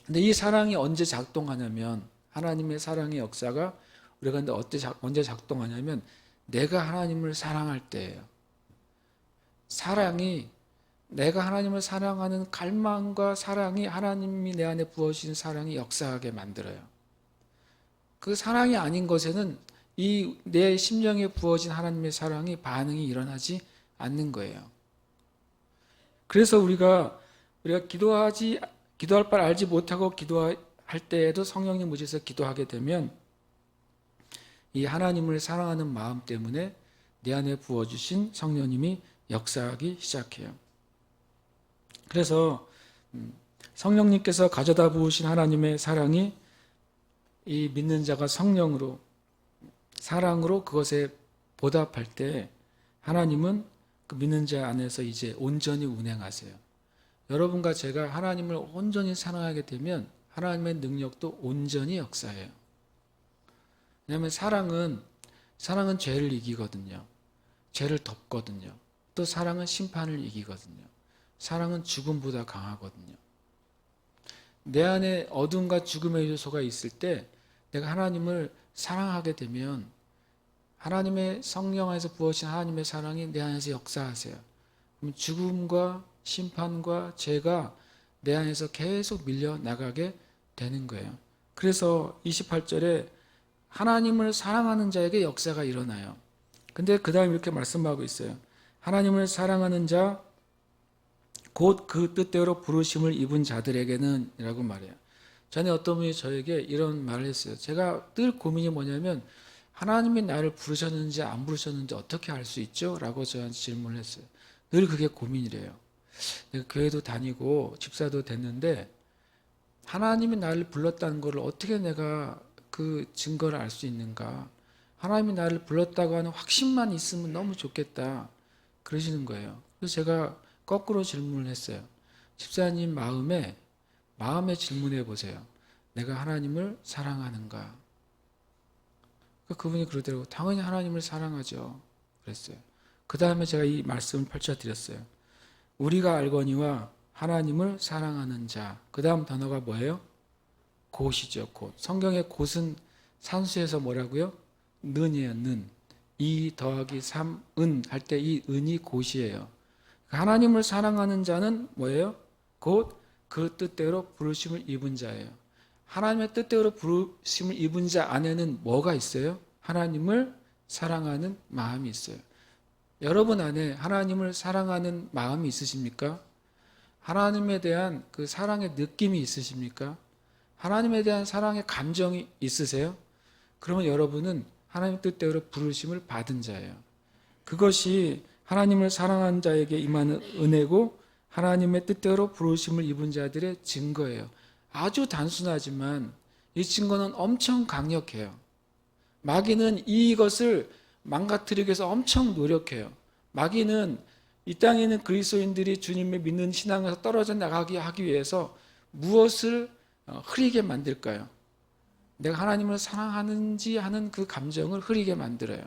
근데 이 사랑이 언제 작동하냐면, 하나님의 사랑의 역사가 우리가 근데 언제 작동하냐면 내가 하나님을 사랑할 때예요. 사랑이, 내가 하나님을 사랑하는 갈망과 사랑이 하나님이 내 안에 부어주신 사랑이 역사하게 만들어요. 그 사랑이 아닌 것에는 이 내 심령에 부어진 하나님의 사랑이 반응이 일어나지 않는 거예요. 그래서 우리가 기도할 바를 알지 못하고 기도할 때에도 성령님 의지해서 기도하게 되면 이 하나님을 사랑하는 마음 때문에 내 안에 부어주신 성령님이 역사하기 시작해요. 그래서 성령님께서 가져다 부으신 하나님의 사랑이 이 믿는 자가 성령으로, 사랑으로 그것에 보답할 때 하나님은 그 믿는 자 안에서 이제 온전히 운행하세요. 여러분과 제가 하나님을 온전히 사랑하게 되면 하나님의 능력도 온전히 역사해요. 왜냐하면 사랑은 죄를 이기거든요. 죄를 덮거든요. 또 사랑은 심판을 이기거든요. 사랑은 죽음보다 강하거든요. 내 안에 어둠과 죽음의 요소가 있을 때 내가 하나님을 사랑하게 되면 하나님의 성령 안에서 부어진 하나님의 사랑이 내 안에서 역사하세요. 그럼 죽음과 심판과 죄가 내 안에서 계속 밀려나가게 되는 거예요. 그래서 28절에 하나님을 사랑하는 자에게 역사가 일어나요. 근데 그 다음에 이렇게 말씀하고 있어요. 하나님을 사랑하는 자, 곧 그 뜻대로 부르심을 입은 자들에게는 이라고 말해요. 전에 어떤 분이 저에게 이런 말을 했어요. 제가 늘 고민이 뭐냐면 하나님이 나를 부르셨는지 안 부르셨는지 어떻게 알 수 있죠? 라고 저한테 질문을 했어요. 늘 그게 고민이래요. 내가 교회도 다니고 집사도 됐는데 하나님이 나를 불렀다는 것을 어떻게 내가 그 증거를 알 수 있는가? 하나님이 나를 불렀다고 하는 확신만 있으면 너무 좋겠다. 그러시는 거예요. 그래서 제가 거꾸로 질문을 했어요. 집사님 마음에 질문해 보세요. 내가 하나님을 사랑하는가? 그분이 그러더라고요. 당연히 하나님을 사랑하죠. 그랬어요. 그 다음에 제가 이 말씀을 펼쳐드렸어요. 우리가 알거니와 하나님을 사랑하는 자. 그 다음 단어가 뭐예요? 곧이죠. 곧. 성경의 곧은 산수에서 뭐라고요? 는이에요. 는. 2 더하기 3 은 할 때 이 은이 곧이에요. 하나님을 사랑하는 자는 뭐예요? 곧 그 뜻대로 부르심을 입은 자예요. 하나님의 뜻대로 부르심을 입은 자 안에는 뭐가 있어요? 하나님을 사랑하는 마음이 있어요. 여러분 안에 하나님을 사랑하는 마음이 있으십니까? 하나님에 대한 그 사랑의 느낌이 있으십니까? 하나님에 대한 사랑의 감정이 있으세요? 그러면 여러분은 하나님 뜻대로 부르심을 받은 자예요. 그것이 하나님을 사랑하는 자에게 임하는 은혜고 하나님의 뜻대로 부르심을 입은 자들의 증거예요. 아주 단순하지만 이 증거는 엄청 강력해요. 마귀는 이것을 망가뜨리기 위해서 엄청 노력해요. 마귀는 이 땅에 있는 그리스도인들이 주님을 믿는 신앙에서 떨어져 나가게 하기 위해서 무엇을 흐리게 만들까요? 내가 하나님을 사랑하는지 하는 그 감정을 흐리게 만들어요.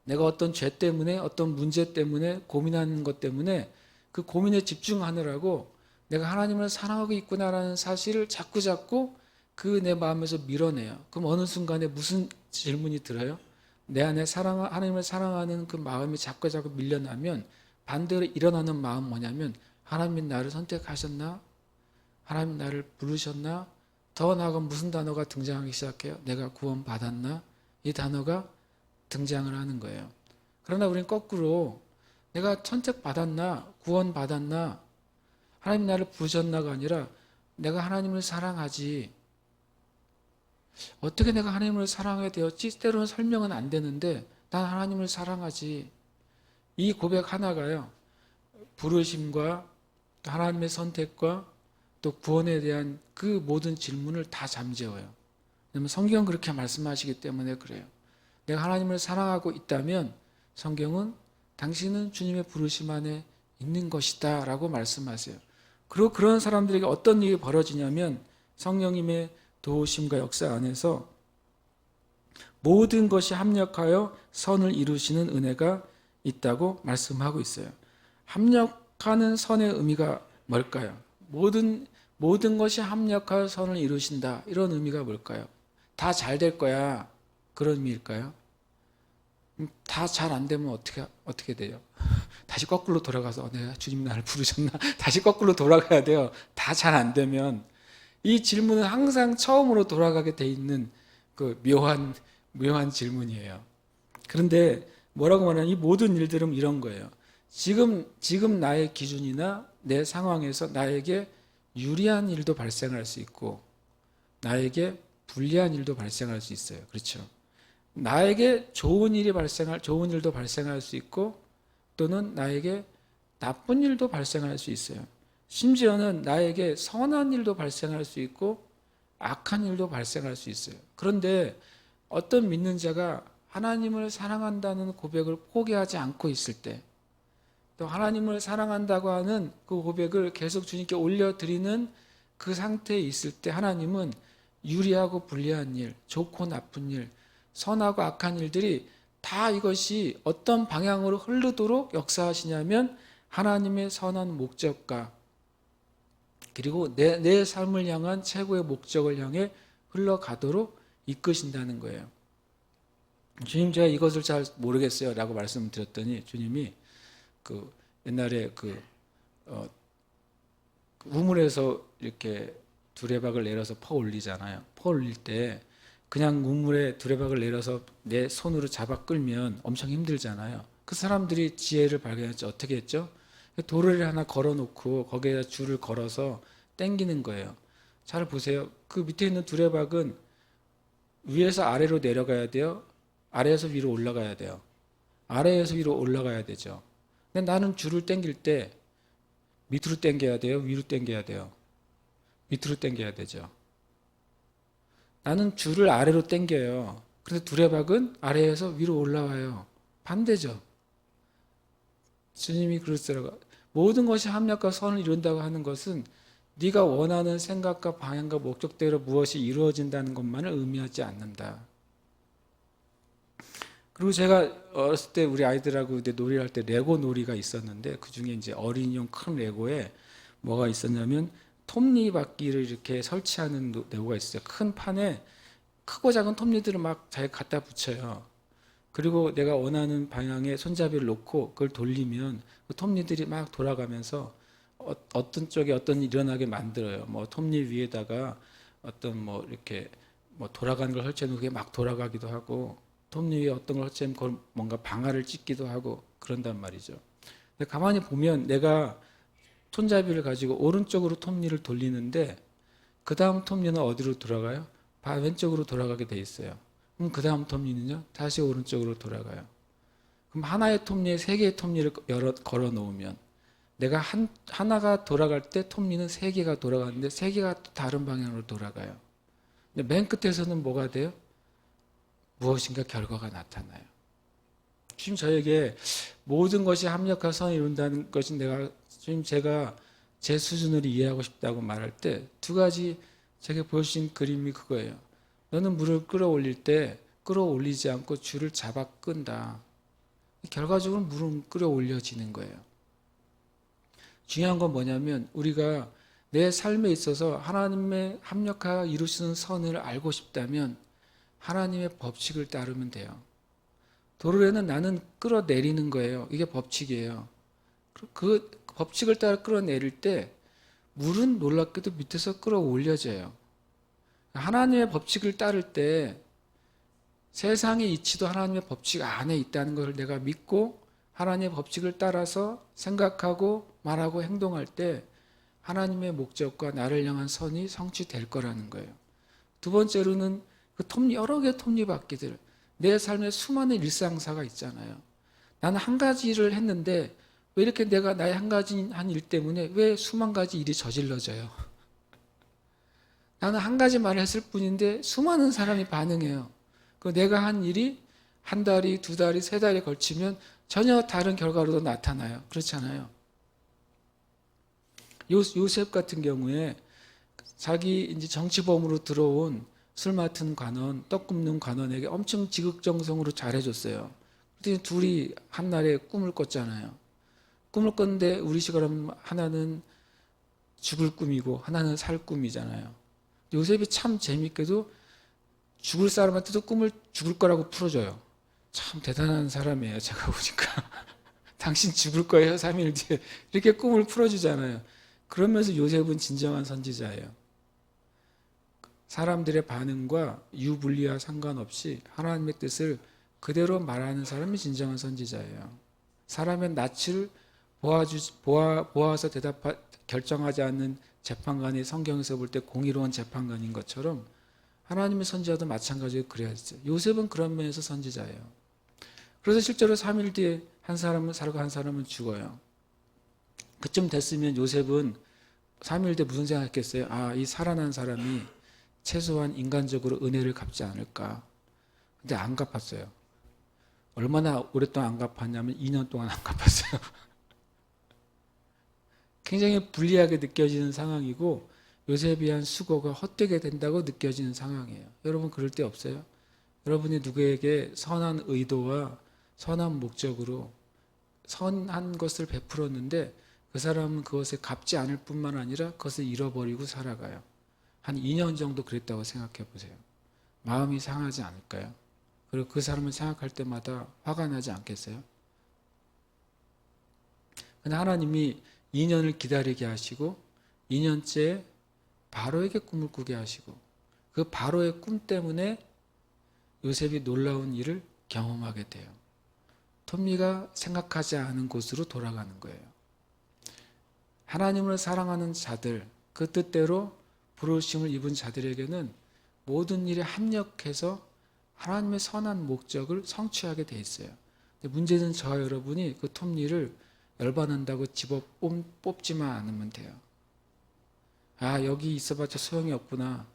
내가 어떤 죄 때문에, 어떤 문제 때문에, 고민하는 것 때문에 그 고민에 집중하느라고 내가 하나님을 사랑하고 있구나라는 사실을 자꾸 그 내 마음에서 밀어내요. 그럼 어느 순간에 무슨 질문이 들어요? 내 안에 하나님을 사랑하는 그 마음이 자꾸 밀려나면 반대로 일어나는 마음 뭐냐면 하나님이 나를 선택하셨나? 하나님 나를 부르셨나? 더 나아가 무슨 단어가 등장하기 시작해요? 내가 구원받았나? 이 단어가 등장을 하는 거예요. 그러나 우리는 거꾸로 내가 선택받았나? 구원받았나? 하나님 나를 부르셨나가 아니라 내가 하나님을 사랑하지. 어떻게 내가 하나님을 사랑하게 되었지? 때로는 설명은 안 되는데 난 하나님을 사랑하지. 이 고백 하나가요. 부르심과 또 하나님의 선택과 또 구원에 대한 그 모든 질문을 다 잠재워요. 왜냐하면 성경은 그렇게 말씀하시기 때문에 그래요. 내가 하나님을 사랑하고 있다면 성경은 당신은 주님의 부르심 안에 있는 것이다 라고 말씀하세요. 그리고 그런 사람들에게 어떤 일이 벌어지냐면 성령님의 도우심과 역사 안에서 모든 것이 합력하여 선을 이루시는 은혜가 있다고 말씀하고 있어요. 합력하는 선의 의미가 뭘까요? 모든 것이 합력하여 선을 이루신다. 이런 의미가 뭘까요? 다 잘 될 거야. 그런 의미일까요? 다 잘 안 되면 어떻게 돼요? 다시 거꾸로 돌아가서 내가 주님 나를 부르셨나? 다시 거꾸로 돌아가야 돼요. 다 잘 안 되면. 이 질문은 항상 처음으로 돌아가게 돼 있는 그 묘한 질문이에요. 그런데 뭐라고 말하냐면 이 모든 일들은 이런 거예요. 지금 나의 기준이나 내 상황에서 나에게 유리한 일도 발생할 수 있고 나에게 불리한 일도 발생할 수 있어요. 그렇죠? 나에게 좋은 일도 발생할 수 있고 또는 나에게 나쁜 일도 발생할 수 있어요. 심지어는 나에게 선한 일도 발생할 수 있고 악한 일도 발생할 수 있어요. 그런데 어떤 믿는 자가 하나님을 사랑한다는 고백을 포기하지 않고 있을 때, 또 하나님을 사랑한다고 하는 그 고백을 계속 주님께 올려드리는 그 상태에 있을 때 하나님은 유리하고 불리한 일, 좋고 나쁜 일, 선하고 악한 일들이 다 이것이 어떤 방향으로 흐르도록 역사하시냐면 하나님의 선한 목적과 그리고 내 삶을 향한 최고의 목적을 향해 흘러가도록 이끄신다는 거예요. 주님 제가 이것을 잘 모르겠어요 라고 말씀드렸더니 주님이 그 옛날에 우물에서 이렇게 두레박을 내려서 퍼 올리잖아요. 퍼 올릴 때 그냥 우물에 두레박을 내려서 내 손으로 잡아 끌면 엄청 힘들잖아요. 그 사람들이 지혜를 발견했죠. 어떻게 했죠? 돌을 하나 걸어놓고 거기에 줄을 걸어서 당기는 거예요. 잘 보세요. 그 밑에 있는 두레박은 위에서 아래로 내려가야 돼요. 아래에서 위로 올라가야 돼요. 아래에서 위로 올라가야 되죠. 근데 나는 줄을 당길 때 밑으로 당겨야 돼요. 위로 당겨야 돼요. 밑으로 당겨야 되죠. 나는 줄을 아래로 당겨요. 그래서 두레박은 아래에서 위로 올라와요. 반대죠. 주님이 그러시더라고요. 모든 것이 합력과 선을 이룬다고 하는 것은 네가 원하는 생각과 방향과 목적대로 무엇이 이루어진다는 것만을 의미하지 않는다. 그리고 제가 어렸을 때 우리 아이들하고 놀이를 할 때 레고 놀이가 있었는데 그 중에 이제 어린이용 큰 레고에 뭐가 있었냐면 톱니바퀴를 이렇게 설치하는 레고가 있어요. 큰 판에 크고 작은 톱니들을 막 잘 갖다 붙여요. 그리고 내가 원하는 방향에 손잡이를 놓고 그걸 돌리면 그 톱니들이 막 돌아가면서 어떤 쪽에 어떤 일이 일어나게 만들어요. 뭐 톱니 위에다가 어떤 뭐 이렇게 뭐 돌아가는 걸 설치해 놓은 게 막 돌아가기도 하고 톱니 위에 어떤 걸 설치하면 그걸 뭔가 방아를 찢기도 하고 그런단 말이죠. 근데 가만히 보면 내가 손잡이를 가지고 오른쪽으로 톱니를 돌리는데 그 다음 톱니는 어디로 돌아가요? 왼쪽으로 돌아가게 돼 있어요. 그럼 그 다음 톱니는요? 다시 오른쪽으로 돌아가요. 그럼 하나의 톱니에 세 개의 톱니를 걸어 놓으면 내가 하나가 돌아갈 때 톱니는 세 개가 돌아가는데 세 개가 또 다른 방향으로 돌아가요. 근데 맨 끝에서는 뭐가 돼요? 무엇인가 결과가 나타나요. 지금 저에게 모든 것이 합력하여 선을 이룬다는 것이 지금 제가 제 수준으로 이해하고 싶다고 말할 때 두 가지 제게 보여주신 그림이 그거예요. 너는 물을 끌어올릴 때 끌어올리지 않고 줄을 잡아 끈다. 결과적으로 물은 끌어올려지는 거예요. 중요한 건 뭐냐면 우리가 내 삶에 있어서 하나님의 합력하여 이루시는 선을 알고 싶다면 하나님의 법칙을 따르면 돼요. 도로에는 나는 끌어내리는 거예요. 이게 법칙이에요. 그 법칙을 따라 끌어내릴 때 물은 놀랍게도 밑에서 끌어올려져요. 하나님의 법칙을 따를 때 세상의 이치도 하나님의 법칙 안에 있다는 것을 내가 믿고 하나님의 법칙을 따라서 생각하고 말하고 행동할 때 하나님의 목적과 나를 향한 선이 성취될 거라는 거예요. 두 번째로는 여러 개의 톱니바퀴들, 내 삶에 수많은 일상사가 있잖아요. 나는 한 가지를 했는데 왜 이렇게 내가 나의 한 가지 한 일 때문에 왜 수만 가지 일이 저질러져요? 나는 한 가지 말을 했을 뿐인데 수많은 사람이 반응해요. 내가 한 일이 한 달이, 두 달이, 세 달이 걸치면 전혀 다른 결과로도 나타나요. 그렇잖아요. 요셉 같은 경우에 자기 이제 정치범으로 들어온 술 맡은 관원, 떡 굽는 관원에게 엄청 지극정성으로 잘해줬어요. 근데 둘이 한날에 꿈을 꿨잖아요. 꿈을 꿨는데 우리 식으로 하면 하나는 죽을 꿈이고 하나는 살 꿈이잖아요. 요셉이 참 재밌게도 죽을 사람한테도 꿈을 죽을 거라고 풀어줘요. 참 대단한 사람이에요. 제가 보니까. 당신 죽을 거예요. 3일 뒤에. 이렇게 꿈을 풀어주잖아요. 그러면서 요셉은 진정한 선지자예요. 사람들의 반응과 유불리와 상관없이 하나님의 뜻을 그대로 말하는 사람이 진정한 선지자예요. 사람의 낯을 보아서 결정하지 않는 재판관이 성경에서 볼 때 공의로운 재판관인 것처럼 하나님의 선지자도 마찬가지로 그래야 했어요. 요셉은 그런 면에서 선지자예요. 그래서 실제로 3일 뒤에 한 사람은 살고 한 사람은 죽어요. 그쯤 됐으면 요셉은 3일 뒤에 무슨 생각했겠어요? 아, 이 살아난 사람이 최소한 인간적으로 은혜를 갚지 않을까. 근데 안 갚았어요. 얼마나 오랫동안 안 갚았냐면 2년 동안 안 갚았어요. 굉장히 불리하게 느껴지는 상황이고 요셉에 한 수고가 헛되게 된다고 느껴지는 상황이에요. 여러분 그럴 때 없어요? 여러분이 누구에게 선한 의도와 선한 목적으로 선한 것을 베풀었는데 그 사람은 그것에 갚지 않을 뿐만 아니라 그것을 잃어버리고 살아가요. 한 2년 정도 그랬다고 생각해 보세요. 마음이 상하지 않을까요? 그리고 그 사람을 생각할 때마다 화가 나지 않겠어요? 근데 하나님이 2년을 기다리게 하시고 2년째 바로에게 꿈을 꾸게 하시고 그 바로의 꿈 때문에 요셉이 놀라운 일을 경험하게 돼요. 톱니가 생각하지 않은 곳으로 돌아가는 거예요. 하나님을 사랑하는 자들, 그 뜻대로 부르심을 입은 자들에게는 모든 일에 합력해서 하나님의 선한 목적을 성취하게 돼 있어요. 근데 문제는 저와 여러분이 그 톱니를 열받는다고 집어 뽑지만 않으면 돼요. 아, 여기 있어봤자 소용이 없구나.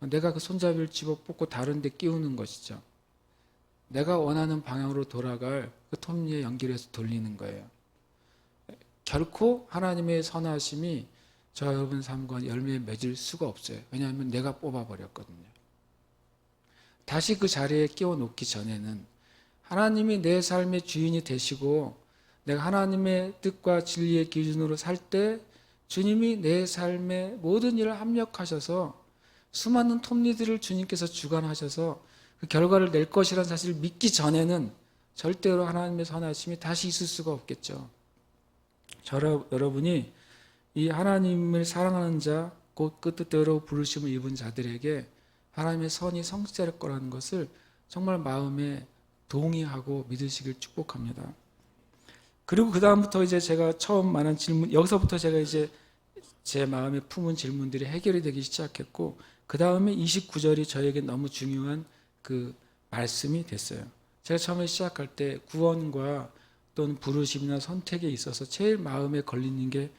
내가 그 손잡이를 집어 뽑고 다른 데 끼우는 것이죠. 내가 원하는 방향으로 돌아갈 그 톱니에 연결해서 돌리는 거예요. 결코 하나님의 선하심이 저 여러분 삶과 열매에 맺을 수가 없어요. 왜냐하면 내가 뽑아버렸거든요. 다시 그 자리에 끼워 놓기 전에는 하나님이 내 삶의 주인이 되시고 내가 하나님의 뜻과 진리의 기준으로 살 때 주님이 내 삶의 모든 일을 합력하셔서 수많은 톱니들을 주님께서 주관하셔서 그 결과를 낼 것이라는 사실을 믿기 전에는 절대로 하나님의 선하심이 다시 있을 수가 없겠죠. 여러분이 이 하나님을 사랑하는 자, 곧 그 뜻대로 부르심을 입은 자들에게 하나님의 선이 성취될 거라는 것을 정말 마음에 동의하고 믿으시길 축복합니다. 그리고 그 다음부터 이제 제가 처음 말한 질문, 여기서부터 제가 이제 제 마음에 품은 질문들이 해결이 되기 시작했고, 그 다음에 29절이 저에게 너무 중요한 그 말씀이 됐어요. 제가 처음에 시작할 때 구원과 또는 부르심이나 선택에 있어서 제일 마음에 걸리는 게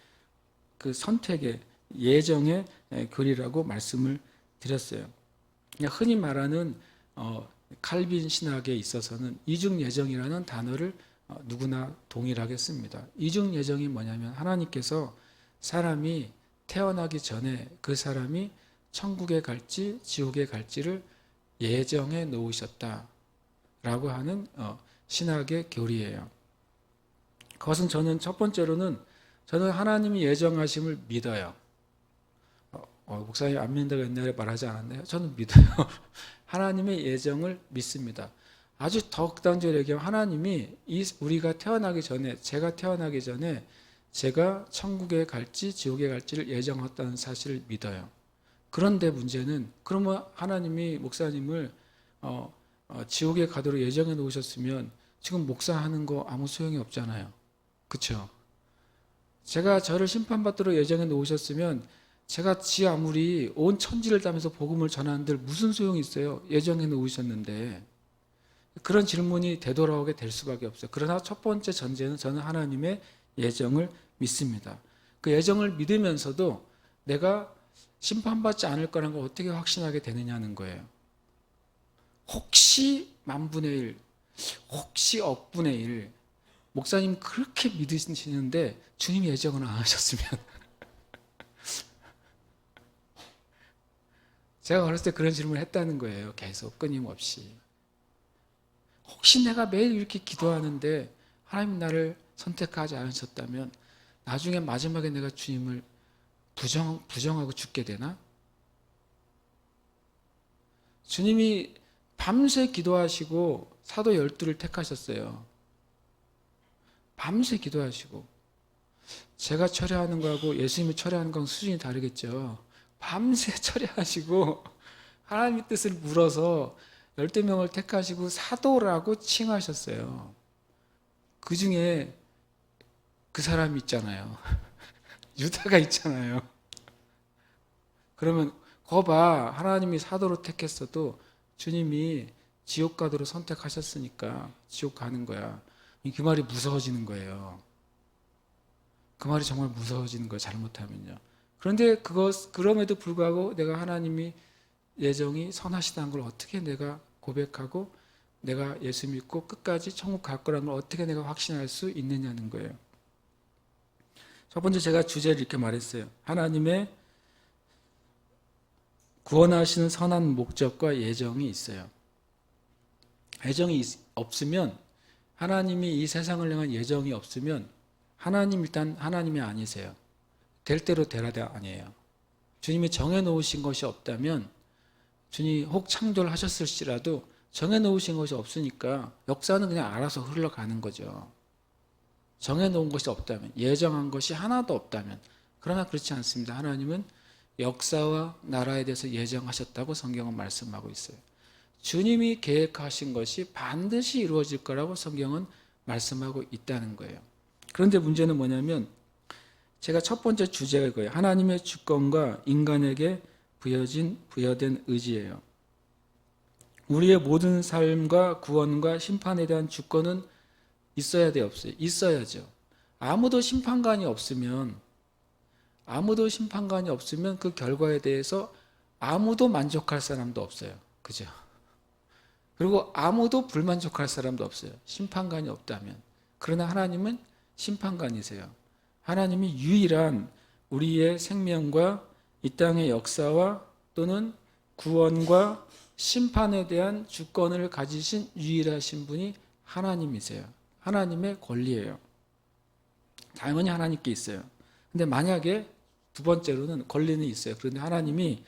그 선택의 예정의 교리라고 말씀을 드렸어요. 흔히 말하는 칼빈 신학에 있어서는 이중 예정이라는 단어를 누구나 동일하게 씁니다. 이중 예정이 뭐냐면 하나님께서 사람이 태어나기 전에 그 사람이 천국에 갈지 지옥에 갈지를 예정해 놓으셨다라고 하는 신학의 교리예요. 그것은 저는 첫 번째로는 저는 하나님이 예정하심을 믿어요. 목사님 안 믿는다고 옛날에 말하지 않았나요? 저는 믿어요. 하나님의 예정을 믿습니다. 아주 더 극단적으로 얘기하면 하나님이 우리가 태어나기 전에, 제가 태어나기 전에 제가 천국에 갈지 지옥에 갈지를 예정했다는 사실을 믿어요. 그런데 문제는 그러면 하나님이 목사님을 지옥에 가도록 예정해 놓으셨으면 지금 목사하는 거 아무 소용이 없잖아요. 그렇죠? 제가 저를 심판받도록 예정해 놓으셨으면 제가 지 아무리 온 천지를 다면서 복음을 전하는들 무슨 소용이 있어요? 예정해 놓으셨는데. 그런 질문이 되돌아오게 될 수밖에 없어요. 그러나 첫 번째 전제는 저는 하나님의 예정을 믿습니다. 그 예정을 믿으면서도 내가 심판받지 않을 거라는 걸 어떻게 확신하게 되느냐는 거예요. 혹시 만분의 일, 혹시 억분의 일, 목사님 그렇게 믿으시는데 주님 예정은 안 하셨으면. 제가 어렸을 때 그런 질문을 했다는 거예요. 계속 끊임없이. 혹시 내가 매일 이렇게 기도하는데 하나님 나를 선택하지 않으셨다면 나중에 마지막에 내가 주님을 부정하고 죽게 되나? 주님이 밤새 기도하시고 사도 12를 택하셨어요. 밤새 기도하시고. 제가 철회하는 거하고 예수님이 철회하는 건 수준이 다르겠죠. 밤새 철회하시고 하나님의 뜻을 물어서 12명을 택하시고 사도라고 칭하셨어요. 그 중에 그 사람이 있잖아요. 유다가 있잖아요. 그러면 거봐, 하나님이 사도로 택했어도 주님이 지옥 가도록 선택하셨으니까 지옥 가는 거야. 그 말이 무서워지는 거예요. 그 말이 정말 무서워지는 거예요. 잘못하면요. 그런데 그럼에도 불구하고 내가 하나님이 예정이 선하시다는 걸 어떻게 내가 고백하고 내가 예수 믿고 끝까지 천국 갈 거라는 걸 어떻게 내가 확신할 수 있느냐는 거예요. 첫 번째 제가 주제를 이렇게 말했어요. 하나님의 구원하시는 선한 목적과 예정이 있어요. 예정이 없으면 하나님이 이 세상을 향한 예정이 없으면 하나님 일단 하나님이 아니세요. 될 대로 되라가 아니에요. 주님이 정해놓으신 것이 없다면 주님이 혹 창조를 하셨을지라도 정해놓으신 것이 없으니까 역사는 그냥 알아서 흘러가는 거죠. 정해놓은 것이 없다면, 예정한 것이 하나도 없다면. 그러나 그렇지 않습니다. 하나님은 역사와 나라에 대해서 예정하셨다고 성경은 말씀하고 있어요. 주님이 계획하신 것이 반드시 이루어질 거라고 성경은 말씀하고 있다는 거예요. 그런데 문제는 뭐냐면 제가 첫 번째 주제가 이거예요. 하나님의 주권과 인간에게 부여된 의지예요. 우리의 모든 삶과 구원과 심판에 대한 주권은 있어야 돼요, 없어요? 있어야죠. 아무도 심판관이 없으면 그 결과에 대해서 아무도 만족할 사람도 없어요. 그죠? 그리고 아무도 불만족할 사람도 없어요. 심판관이 없다면. 그러나 하나님은 심판관이세요. 하나님이 유일한 우리의 생명과 이 땅의 역사와 또는 구원과 심판에 대한 주권을 가지신 유일하신 분이 하나님이세요. 하나님의 권리예요. 당연히 하나님께 있어요. 근데 만약에 두 번째로는 권리는 있어요. 그런데 하나님이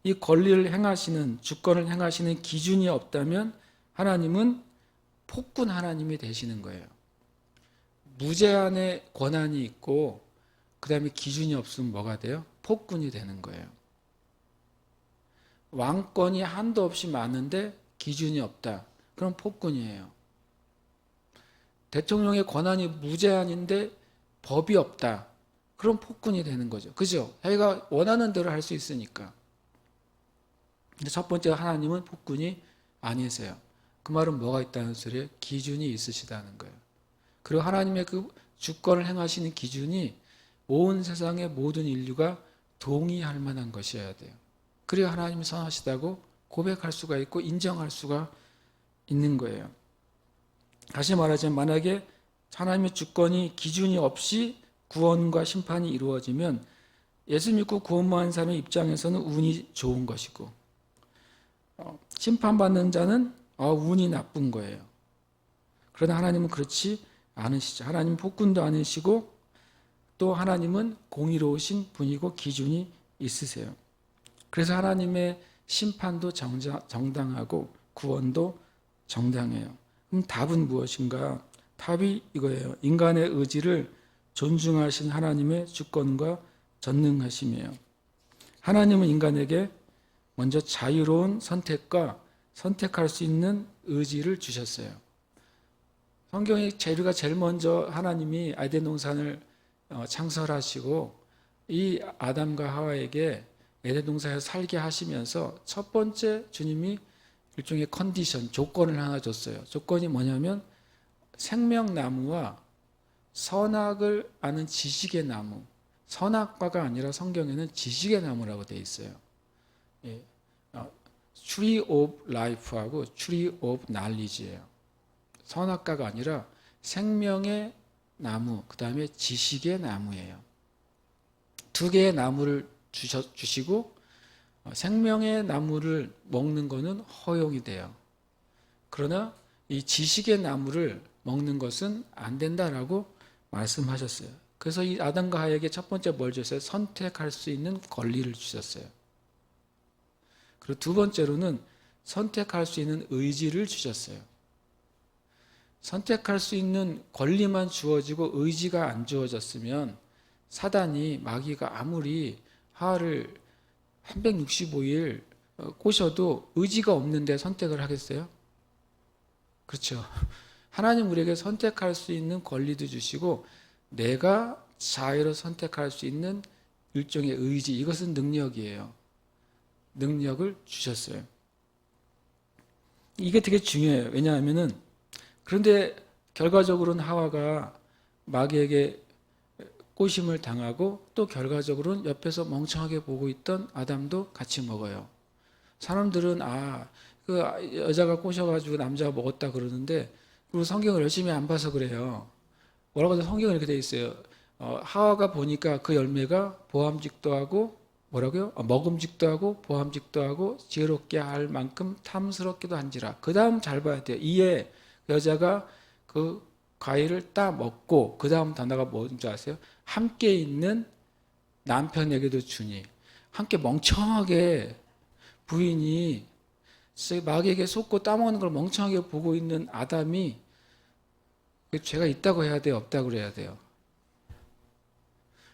이 권리를 행하시는, 주권을 행하시는 기준이 없다면 하나님은 폭군 하나님이 되시는 거예요. 무제한의 권한이 있고 그 다음에 기준이 없으면 뭐가 돼요? 폭군이 되는 거예요. 왕권이 한도 없이 많은데 기준이 없다. 그럼 폭군이에요. 대통령의 권한이 무제한인데 법이 없다. 그럼 폭군이 되는 거죠. 그죠? 자기가 원하는 대로 할 수 있으니까. 근데 첫 번째 하나님은 폭군이 아니세요. 그 말은 뭐가 있다는 소리예요? 기준이 있으시다는 거예요. 그리고 하나님의 그 주권을 행하시는 기준이 온 세상의 모든 인류가 동의할 만한 것이어야 돼요. 그래야 하나님이 선하시다고 고백할 수가 있고 인정할 수가 있는 거예요. 다시 말하자면 만약에 하나님의 주권이 기준이 없이 구원과 심판이 이루어지면 예수 믿고 구원받은 사람의 입장에서는 운이 좋은 것이고 심판받는 자는 운이 나쁜 거예요. 그러나 하나님은 그렇지 않으시죠. 하나님은 폭군도 아니시고 또 하나님은 공의로우신 분이고 기준이 있으세요. 그래서 하나님의 심판도 정당하고 구원도 정당해요. 그럼 답은 무엇인가? 답이 이거예요. 인간의 의지를 존중하신 하나님의 주권과 전능하심이에요. 하나님은 인간에게 먼저 자유로운 선택과 선택할 수 있는 의지를 주셨어요. 성경이 우리가 제일 먼저 하나님이 아이덴 동산을 창설하시고 이 아담과 하와에게 에덴 동산에서 살게 하시면서 첫 번째 주님이 일종의 컨디션, 조건을 하나 줬어요. 조건이 뭐냐면 생명나무와 선악을 아는 지식의 나무, 선악과가 아니라 성경에는 지식의 나무라고 되어 있어요. 예. Tree of Life하고 Tree of Knowledge예요. 선악과가 아니라 생명의 나무, 그 다음에 지식의 나무예요. 두 개의 나무를 주시고 생명의 나무를 먹는 것은 허용이 돼요. 그러나 이 지식의 나무를 먹는 것은 안 된다라고 말씀하셨어요. 그래서 이 아담과 하와에게 첫 번째 뭘 줬어요? 선택할 수 있는 권리를 주셨어요. 그리고 두 번째로는 선택할 수 있는 의지를 주셨어요. 선택할 수 있는 권리만 주어지고 의지가 안 주어졌으면 사단이, 마귀가 아무리 하와를 365일 꼬셔도 의지가 없는데 선택을 하겠어요? 그렇죠. 하나님 우리에게 선택할 수 있는 권리도 주시고 내가 자유로 선택할 수 있는 일종의 의지, 이것은 능력이에요. 능력을 주셨어요. 이게 되게 중요해요. 왜냐하면은 그런데 결과적으로는 하와가 마귀에게 꼬심을 당하고 또 결과적으로는 옆에서 멍청하게 보고 있던 아담도 같이 먹어요. 사람들은 그 여자가 꼬셔가지고 남자가 먹었다 그러는데 그리고 성경을 열심히 안 봐서 그래요. 뭐라고 해서 성경에 이렇게 돼 있어요. 하와가 보니까 그 열매가 보암직도 하고 뭐라고요? 먹음직도 하고 보암직도 하고 지혜롭게 할 만큼 탐스럽기도 한지라. 그 다음 잘 봐야 돼요. 이에 여자가 그 과일을 따 먹고 그 다음 단어가 뭔지 아세요? 함께 있는 남편에게도 주니. 함께 멍청하게 부인이 마귀에게 속고 따먹는 걸 멍청하게 보고 있는 아담이 죄가 있다고 해야 돼요? 없다고 해야 돼요?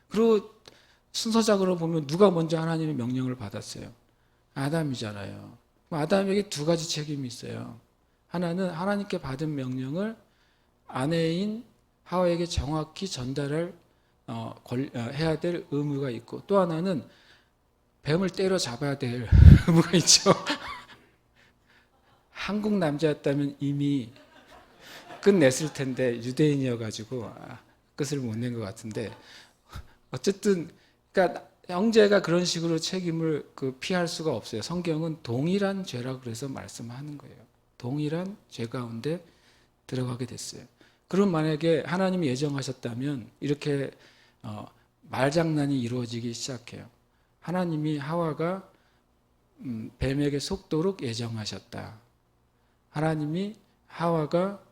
그리고 순서적으로 보면 누가 먼저 하나님의 명령을 받았어요? 아담이잖아요. 아담에게 두 가지 책임이 있어요. 하나는 하나님께 받은 명령을 아내인 하와에게 정확히 전달을 해야 될 의무가 있고 또 하나는 뱀을 때려 잡아야 될 의무가 있죠. 한국 남자였다면 이미 끝냈을 텐데 유대인이어가지고 끝을 못 낸 것 같은데 어쨌든 그러니까 형제가 그런 식으로 책임을 피할 수가 없어요. 성경은 동일한 죄라고 그래서 말씀하는 거예요. 동일한 죄 가운데 들어가게 됐어요. 그럼 만약에 하나님이 예정하셨다면 이렇게 말장난이 이루어지기 시작해요. 하나님이 하와가 뱀에게 속도록 예정하셨다. 하나님이 하와가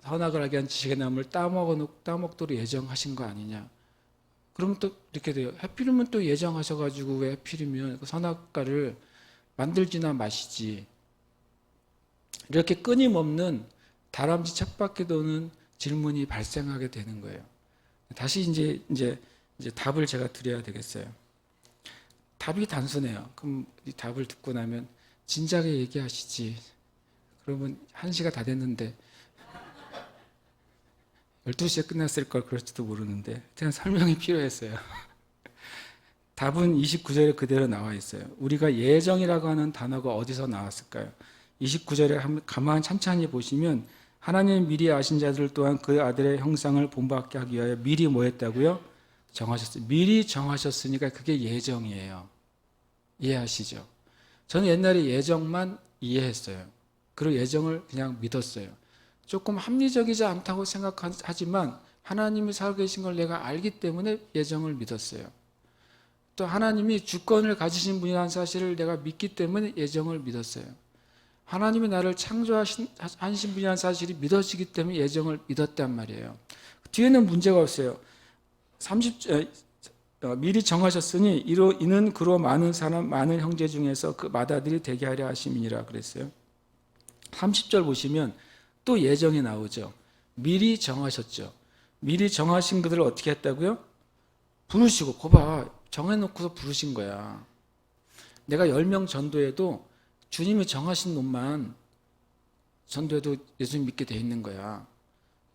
선악을 알게 한 지식의 나무를 따먹도록 예정하신 거 아니냐. 그러면 또 이렇게 돼요. 하필이면 또 예정하셔가지고 왜 하필이면 선악과를 만들지나 마시지. 이렇게 끊임없는 다람쥐 쳇바퀴 도는 질문이 발생하게 되는 거예요. 다시 이제 답을 제가 드려야 되겠어요. 답이 단순해요. 그럼 이 답을 듣고 나면 진작에 얘기하시지. 그러면 1시가 다 됐는데 12시에 끝났을 걸 그럴지도 모르는데 그냥 설명이 필요했어요. 답은 29절에 그대로 나와 있어요. 우리가 예정이라고 하는 단어가 어디서 나왔을까요? 29절에 가만 찬찬히 보시면 하나님 미리 아신 자들 또한 그 아들의 형상을 본받게 하기 위하여 미리 뭐 했다고요? 정하셨어요. 미리 정하셨으니까 그게 예정이에요. 이해하시죠? 저는 옛날에 예정만 이해했어요. 그리고 예정을 그냥 믿었어요. 조금 합리적이지 않다고 생각하지만 하나님이 살고 계신 걸 내가 알기 때문에 예정을 믿었어요. 또 하나님이 주권을 가지신 분이라는 사실을 내가 믿기 때문에 예정을 믿었어요. 하나님이 나를 창조하신 분이라는 사실이 믿어지기 때문에 예정을 믿었단 말이에요. 뒤에는 문제가 없어요. 미리 정하셨으니 이는 그로 많은 형제 중에서 그 맏아들이 되게 하려 하심이니라 그랬어요. 30절 보시면 또 예정이 나오죠. 미리 정하셨죠. 미리 정하신 그들을 어떻게 했다고요? 부르시고, 거봐, 정해놓고서 부르신 거야. 내가 10명 전도해도 주님이 정하신 놈만 전도해도 예수님 믿게 돼 있는 거야.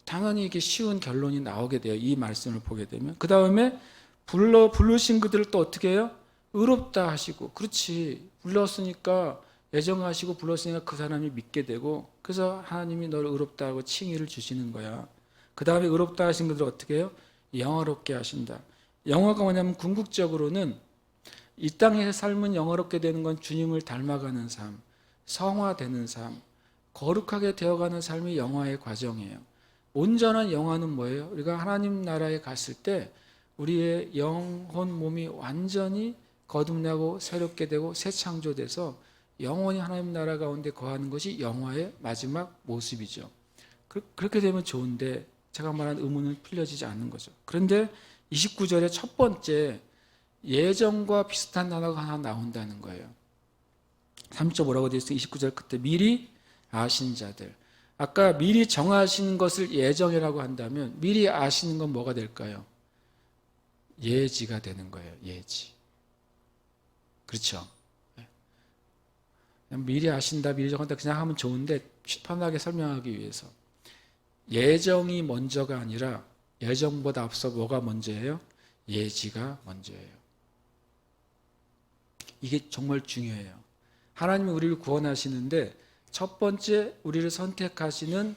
당연히 이게 쉬운 결론이 나오게 돼요. 이 말씀을 보게 되면. 그 다음에 부르신 그들을 또 어떻게 해요? 의롭다 하시고, 그렇지. 불렀으니까 애정하시고 불렀으니까 그 사람이 믿게 되고, 그래서 하나님이 너를 의롭다 하고 칭의를 주시는 거야. 그 다음에 의롭다 하신 그들을 어떻게 해요? 영화롭게 하신다. 영화가 뭐냐면 궁극적으로는 이 땅의 삶은 영화롭게 되는 건 주님을 닮아가는 삶, 성화되는 삶, 거룩하게 되어가는 삶이 영화의 과정이에요. 온전한 영화는 뭐예요? 우리가 하나님 나라에 갔을 때 우리의 영혼 몸이 완전히 거듭나고 새롭게 되고 새 창조돼서 영원히 하나님 나라 가운데 거하는 것이 영화의 마지막 모습이죠. 그렇게 되면 좋은데 제가 말한 의무는 풀려지지 않는 거죠. 그런데 29절의 첫 번째 예정과 비슷한 단어가 하나 나온다는 거예요. 3절 뭐라고 되어 있어요? 29절 끝에 미리 아신 자들. 아까 미리 정하신 것을 예정이라고 한다면 미리 아시는 건 뭐가 될까요? 예지가 되는 거예요. 예지. 그렇죠? 그냥 미리 아신다, 미리 정한다 그냥 하면 좋은데 편하게 설명하기 위해서 예정이 먼저가 아니라 예정보다 앞서 뭐가 먼저예요? 예지가 먼저예요. 이게 정말 중요해요. 하나님이 우리를 구원하시는데 첫 번째 우리를 선택하시는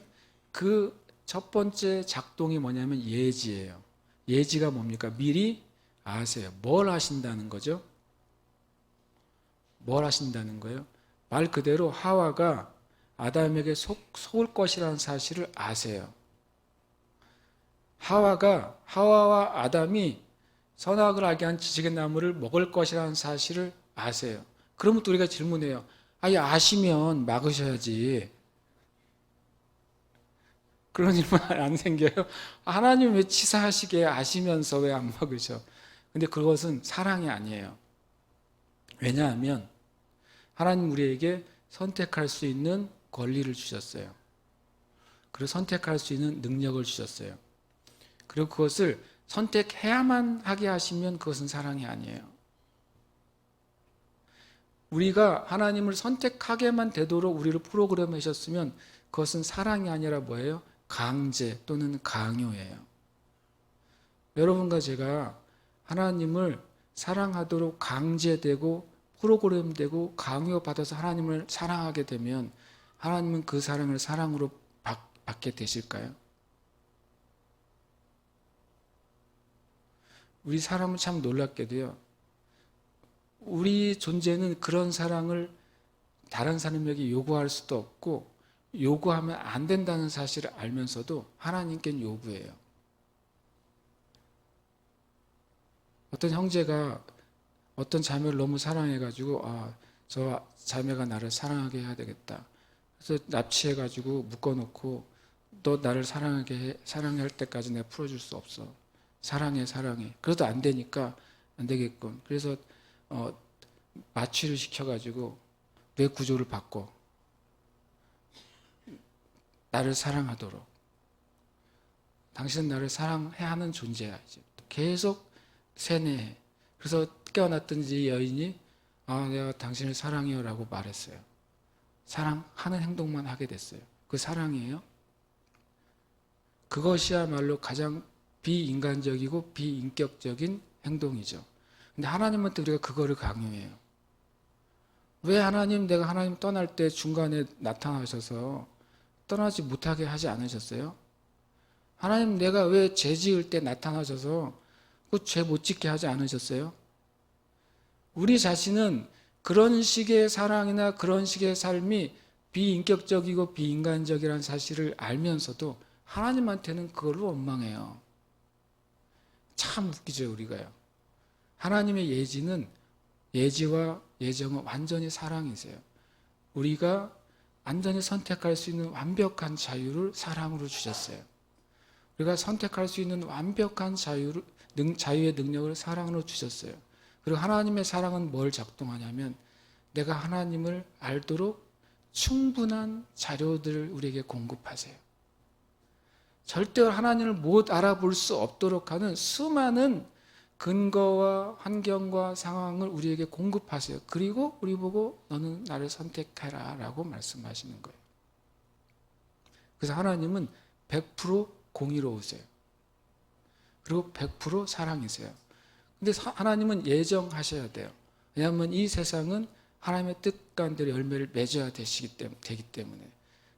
그 첫 번째 작동이 뭐냐면 예지예요. 예지가 뭡니까? 미리 아세요. 뭘 하신다는 거죠? 뭘 하신다는 거예요? 말 그대로 하와가 아담에게 속을 것이라는 사실을 아세요. 하와와 아담이 선악을 알게 한 지식의 나무를 먹을 것이라는 사실을 아세요. 그러면 또 우리가 질문해요. 아니 아시면 막으셔야지. 그런 일만 안 생겨요? 하나님 왜 치사하시게 아시면서 왜 안 막으셔? 근데 그것은 사랑이 아니에요. 왜냐하면 하나님 우리에게 선택할 수 있는 권리를 주셨어요. 그리고 선택할 수 있는 능력을 주셨어요. 그리고 그것을 선택해야만 하게 하시면 그것은 사랑이 아니에요. 우리가 하나님을 선택하게만 되도록 우리를 프로그램하셨으면 그것은 사랑이 아니라 뭐예요? 강제 또는 강요예요. 여러분과 제가 하나님을 사랑하도록 강제되고 프로그램되고 강요받아서 하나님을 사랑하게 되면 하나님은 그 사랑을 사랑으로 받게 되실까요? 우리 사람은 참 놀랍게도요. 우리 존재는 그런 사랑을 다른 사람에게 요구할 수도 없고 요구하면 안 된다는 사실을 알면서도 하나님께는 요구해요. 어떤 형제가 어떤 자매를 너무 사랑해가지고 저 자매가 나를 사랑하게 해야 되겠다. 그래서 납치해가지고 묶어놓고 너 나를 사랑하게 사랑할 때까지 내가 풀어줄 수 없어. 사랑해. 그래도 안 되니까 안 되겠군. 그래서 마취를 시켜가지고 뇌 구조를 바꿔. 나를 사랑하도록. 당신은 나를 사랑해야 하는 존재야. 이제 계속 세뇌해. 그래서 깨어났던지 여인이 내가 당신을 사랑해요 라고 말했어요. 사랑하는 행동만 하게 됐어요. 그 사랑이에요? 그것이야말로 가장 비인간적이고 비인격적인 행동이죠. 근데 하나님한테 우리가 그거를 강요해요. 왜 내가 하나님 떠날 때 중간에 나타나셔서 떠나지 못하게 하지 않으셨어요? 하나님 내가 왜 죄 지을 때 나타나셔서 그 죄 못 짓게 하지 않으셨어요? 우리 자신은 그런 식의 사랑이나 그런 식의 삶이 비인격적이고 비인간적이라는 사실을 알면서도 하나님한테는 그걸로 원망해요. 참 웃기죠, 우리가요. 하나님의 예지와 예정은 완전히 사랑이세요. 우리가 완전히 선택할 수 있는 완벽한 자유를 사랑으로 주셨어요. 우리가 선택할 수 있는 완벽한 자유의 능력을 사랑으로 주셨어요. 그리고 하나님의 사랑은 뭘 작동하냐면 내가 하나님을 알도록 충분한 자료들을 우리에게 공급하세요. 절대로 하나님을 못 알아볼 수 없도록 하는 수많은 근거와 환경과 상황을 우리에게 공급하세요. 그리고 우리 보고 너는 나를 선택해라 라고 말씀하시는 거예요. 그래서 하나님은 100% 공의로우세요. 그리고 100% 사랑이세요. 근데 하나님은 예정하셔야 돼요. 왜냐하면 이 세상은 하나님의 뜻 가운데 열매를 맺어야 되기 때문에.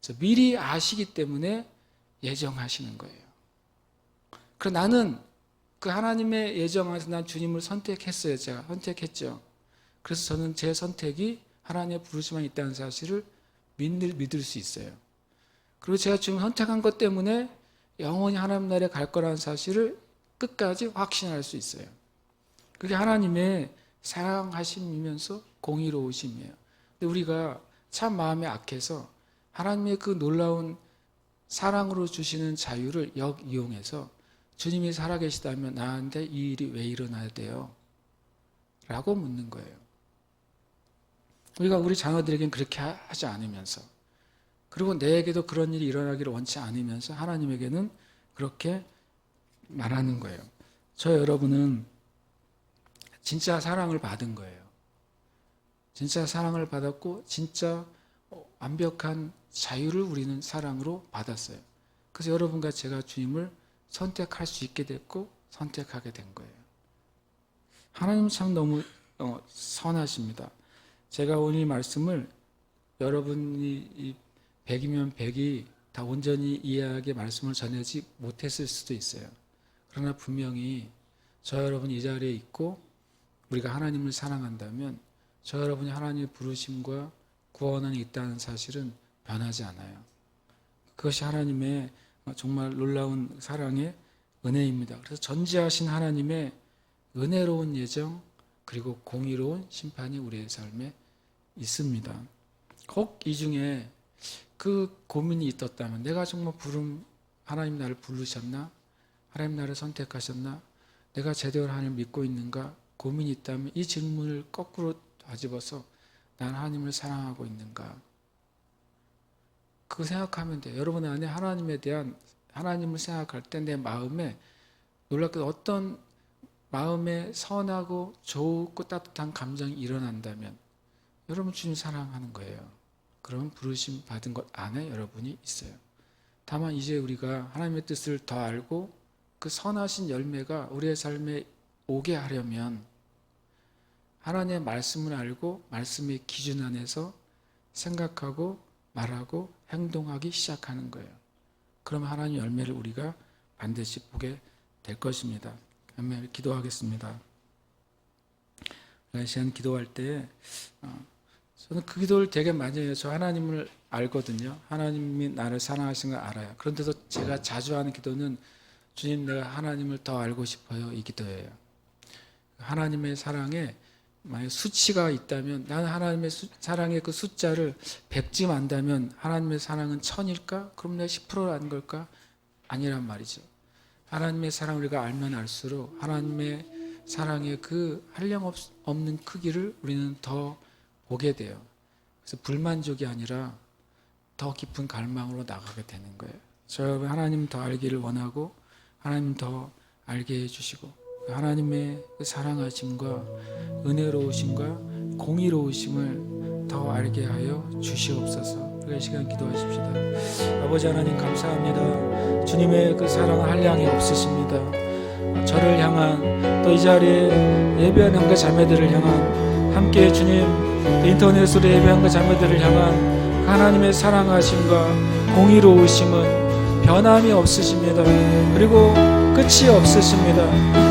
그래서 미리 아시기 때문에 예정하시는 거예요. 그럼 나는 그 하나님의 예정 안에서 난 주님을 선택했어요. 제가 선택했죠. 그래서 저는 제 선택이 하나님의 부르심만 있다는 사실을 믿을 수 있어요. 그리고 제가 지금 선택한 것 때문에 영원히 하나님 나라에 갈 거라는 사실을 끝까지 확신할 수 있어요. 그게 하나님의 사랑하심이면서 공의로우심이에요. 근데 우리가 참 마음에 악해서 하나님의 그 놀라운 사랑으로 주시는 자유를 역이용해서 주님이 살아계시다면 나한테 이 일이 왜 일어나야 돼요? 라고 묻는 거예요. 우리가 우리 자녀들에게는 그렇게 하지 않으면서, 그리고 내에게도 그런 일이 일어나기를 원치 않으면서 하나님에게는 그렇게 말하는 거예요. 저 여러분은 진짜 사랑을 받은 거예요. 진짜 사랑을 받았고 진짜 완벽한 자유를 우리는 사랑으로 받았어요. 그래서 여러분과 제가 주님을 선택할 수 있게 됐고 선택하게 된 거예요. 하나님 참 너무 선하십니다. 제가 오늘 말씀을 여러분이 100이면 100이 다 온전히 이해하게 말씀을 전하지 못했을 수도 있어요. 그러나 분명히 저 여러분이 이 자리에 있고 우리가 하나님을 사랑한다면 저 여러분이 하나님의 부르심과 구원 안에 있다는 사실은 변하지 않아요. 그것이 하나님의 정말 놀라운 사랑의 은혜입니다. 그래서 전지하신 하나님의 은혜로운 예정 그리고 공의로운 심판이 우리의 삶에 있습니다. 혹 이 중에 그 고민이 있었다면 내가 정말 하나님 나를 부르셨나? 하나님 나를 선택하셨나? 내가 제대로 하나님을 믿고 있는가? 고민이 있다면 이 질문을 거꾸로 뒤집어서 난 하나님을 사랑하고 있는가? 그거 생각하면 돼요. 여러분 안에 하나님에 대한 하나님을 생각할 때 내 마음에 놀랍게도 어떤 마음에 선하고 좋고 따뜻한 감정이 일어난다면 여러분 주님 사랑하는 거예요. 그러면 부르심 받은 것 안에 여러분이 있어요. 다만 이제 우리가 하나님의 뜻을 더 알고 그 선하신 열매가 우리의 삶에 오게 하려면 하나님의 말씀을 알고 말씀의 기준 안에서 생각하고 말하고 행동하기 시작하는 거예요. 그러면 하나님의 열매를 우리가 반드시 보게 될 것입니다. 아멘. 기도하겠습니다. 이 시간 기도할 때 저는 그 기도를 되게 많이 해요. 저 하나님을 알거든요. 하나님이 나를 사랑하신 걸 알아요. 그런데도 제가 자주 하는 기도는 주님 내가 하나님을 더 알고 싶어요. 이 기도예요. 하나님의 사랑에 만약 수치가 있다면 나는 하나님의 사랑의 그 숫자를 100쯤 안다면 하나님의 사랑은 1000일까? 그럼 내가 10%라는 걸까? 아니란 말이죠. 하나님의 사랑 우리가 알면 알수록 하나님의 사랑의 그 한량없는 크기를 우리는 더 보게 돼요. 그래서 불만족이 아니라 더 깊은 갈망으로 나가게 되는 거예요. 저 여러분 하나님 더 알기를 원하고 하나님 더 알게 해주시고 하나님의 그 사랑하심과 은혜로우심과 공의로우심을 더 알게 하여 주시옵소서. 이 시간 기도하십시다. 아버지 하나님 감사합니다. 주님의 그 사랑은 한량이 없으십니다. 저를 향한 또 이 자리에 예배하는 형제 자매들을 향한 함께 주님 인터넷으로 예배한 그 자매들을 향한 하나님의 사랑하심과 공의로우심은 변함이 없으십니다. 그리고 끝이 없으십니다.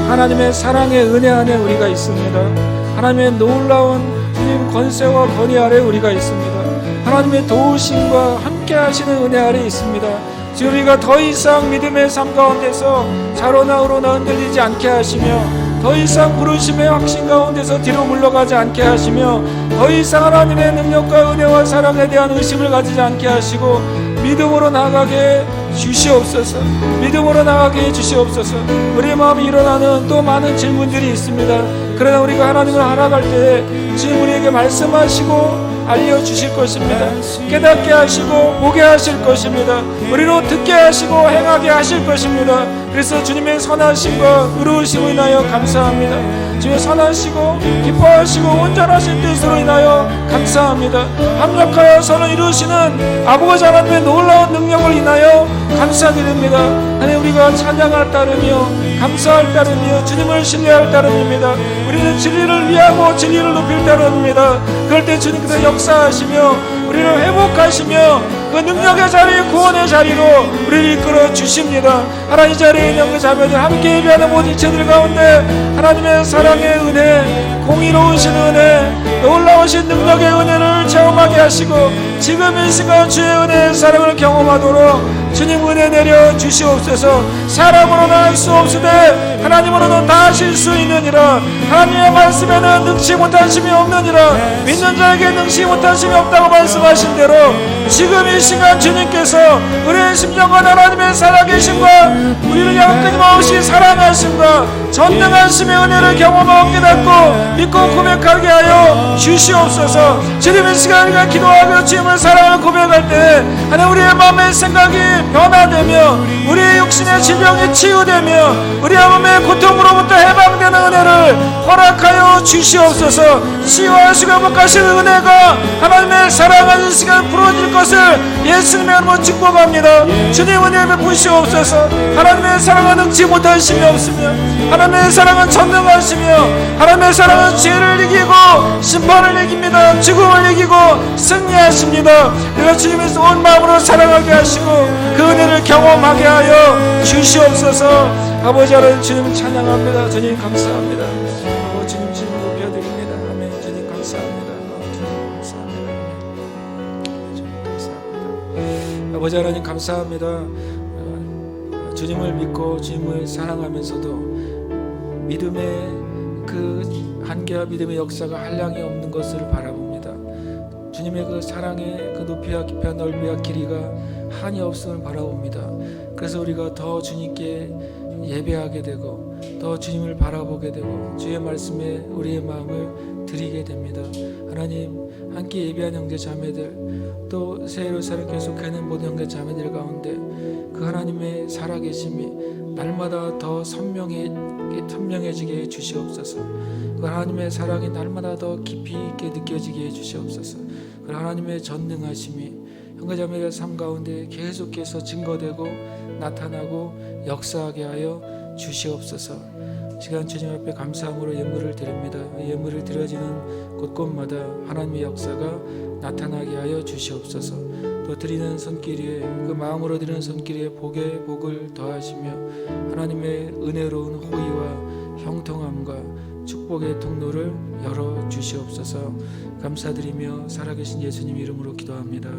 하나님의 사랑의 은혜 안에 우리가 있습니다. 하나님의 놀라운 주님 권세와 권위 아래 우리가 있습니다. 하나님의 도우심과 함께 하시는 은혜 아래 있습니다. 지금 우리가 더 이상 믿음의 삶 가운데서 좌로나 우로나 흔들리지 않게 하시며 더 이상 부르심의 확신 가운데서 뒤로 물러가지 않게 하시며 더 이상 하나님의 능력과 은혜와 사랑에 대한 의심을 가지지 않게 하시고 믿음으로 나아가게 주시옵소서. 믿음으로 나아가게 주시옵소서. 우리의 마음에 일어나는 또 많은 질문들이 있습니다. 그러나 우리가 하나님을 알아갈 때 지금 우리에게 말씀하시고 알려주실 것입니다. 깨닫게 하시고 보게 하실 것입니다. 우리로 듣게 하시고 행하게 하실 것입니다. 그래서 주님의 선하심과 의로우심을 인하여 감사합니다. 주님의 선하시고 기뻐하시고 온전하신 뜻으로 인하여 감사합니다. 합력하여 선을 이루시는 아버지 하나님의 놀라운 능력을 인하여 감사드립니다. 하나님, 우리가 찬양할 따름이요 감사할 따름이요 주님을 신뢰할 따름입니다. 우리는 진리를 위하고 진리를 높일 따름입니다. 그럴 때 주님께서 역사하시며 우리를 회복하시며 그 능력의 자리, 구원의 자리로 우리를 이끌어 주십니다. 하나님, 이 자리에 있는 그 자매들, 함께 예배하는 모든 이체들 가운데 하나님의 사랑의 은혜, 공의로우신 은혜, 놀라우신 능력의 은혜를 체험하게 하시고 지금 이 시간 주의 은혜의 사랑을 경험하도록 주님 은혜 내려 주시옵소서. 사람으로는 할 수 없으되 하나님으로는 다 하실 수 있느니라. 하나님의 말씀에는 능치 못하심이 없느니라. 믿는 자에게 능치 못하심이 없다고 말씀하신 대로 지금 이 시간 주님께서 우리의 심정과 하나님의 살아계심과 우리를 향 끊임없이 사랑하심과 전능하심의 은혜를 경험하고 깨닫고 믿고 고백하게 하여 주시옵소서. 주님, 이 시간 우리가 기도하며 주님의 사랑을 고백할 때 하나님, 우리의 마음의 생각이 변화되며 우리의 육신의 질병이 치유되며 우리의 몸의 고통으로부터 해방되는 은혜를 허락하여 주시옵소서. 치유하시고 회복하시는 은혜가 하나님의 사랑하는 시간 부러질 것을 예수님의 이름으로 축복합니다. 주님, 은혜 베푸시옵소서. 하나님의 사랑은 능치 못하심이 없으며 하나님의 사랑은 전능하시며 하나님의 사랑은 죄를 이기고 심판을 이깁니다. 죽음을 이기고 승리하십니다. 내가 주님의 온 마음으로 사랑하게 하시고 그 은혜를 경험하게 하여 주시옵소서. 아버지 하나님, 주님 찬양합니다. 주님 감사합니다. 주님 높여드립니다. 아멘. 주님 감사합니다. 주님 감사합니다. 주님 감사합니다. 아버지 하나님 감사합니다. 주님을 믿고 주님을 사랑하면서도 믿음의 그 한계와 믿음의 역사가 한량이 없는 것을 바라봅니다. 주님의 그 사랑의 그 높이와 깊이와 넓이와 길이가 한이 없음을 바라봅니다. 그래서 우리가 더 주님께 예배하게 되고 더 주님을 바라보게 되고 주의 말씀에 우리의 마음을 드리게 됩니다. 하나님, 함께 예배한 형제 자매들, 또 새 예루살렘 계속하는 모든 형제 자매들 가운데 그 하나님의 살아계심이 날마다 더 선명해지게 해주시옵소서. 그 하나님의 사랑이 날마다 더 깊이 있게 느껴지게 해주시옵소서. 그 하나님의 전능하심이 형제자매의 삶 가운데 계속해서 증거되고 나타나고 역사하게 하여 주시옵소서. 시간 주님 앞에 감사함으로 예물을 드립니다. 예물을 드려지는 곳곳마다 하나님의 역사가 나타나게 하여 주시옵소서. 또 드리는 손길 위에 그 마음으로 드리는 손길 위에 복에 복을 더하시며 하나님의 은혜로운 호의와 형통함과 축복의 통로를 열어 주시옵소서. 감사드리며 살아계신 예수님 이름으로 기도합니다.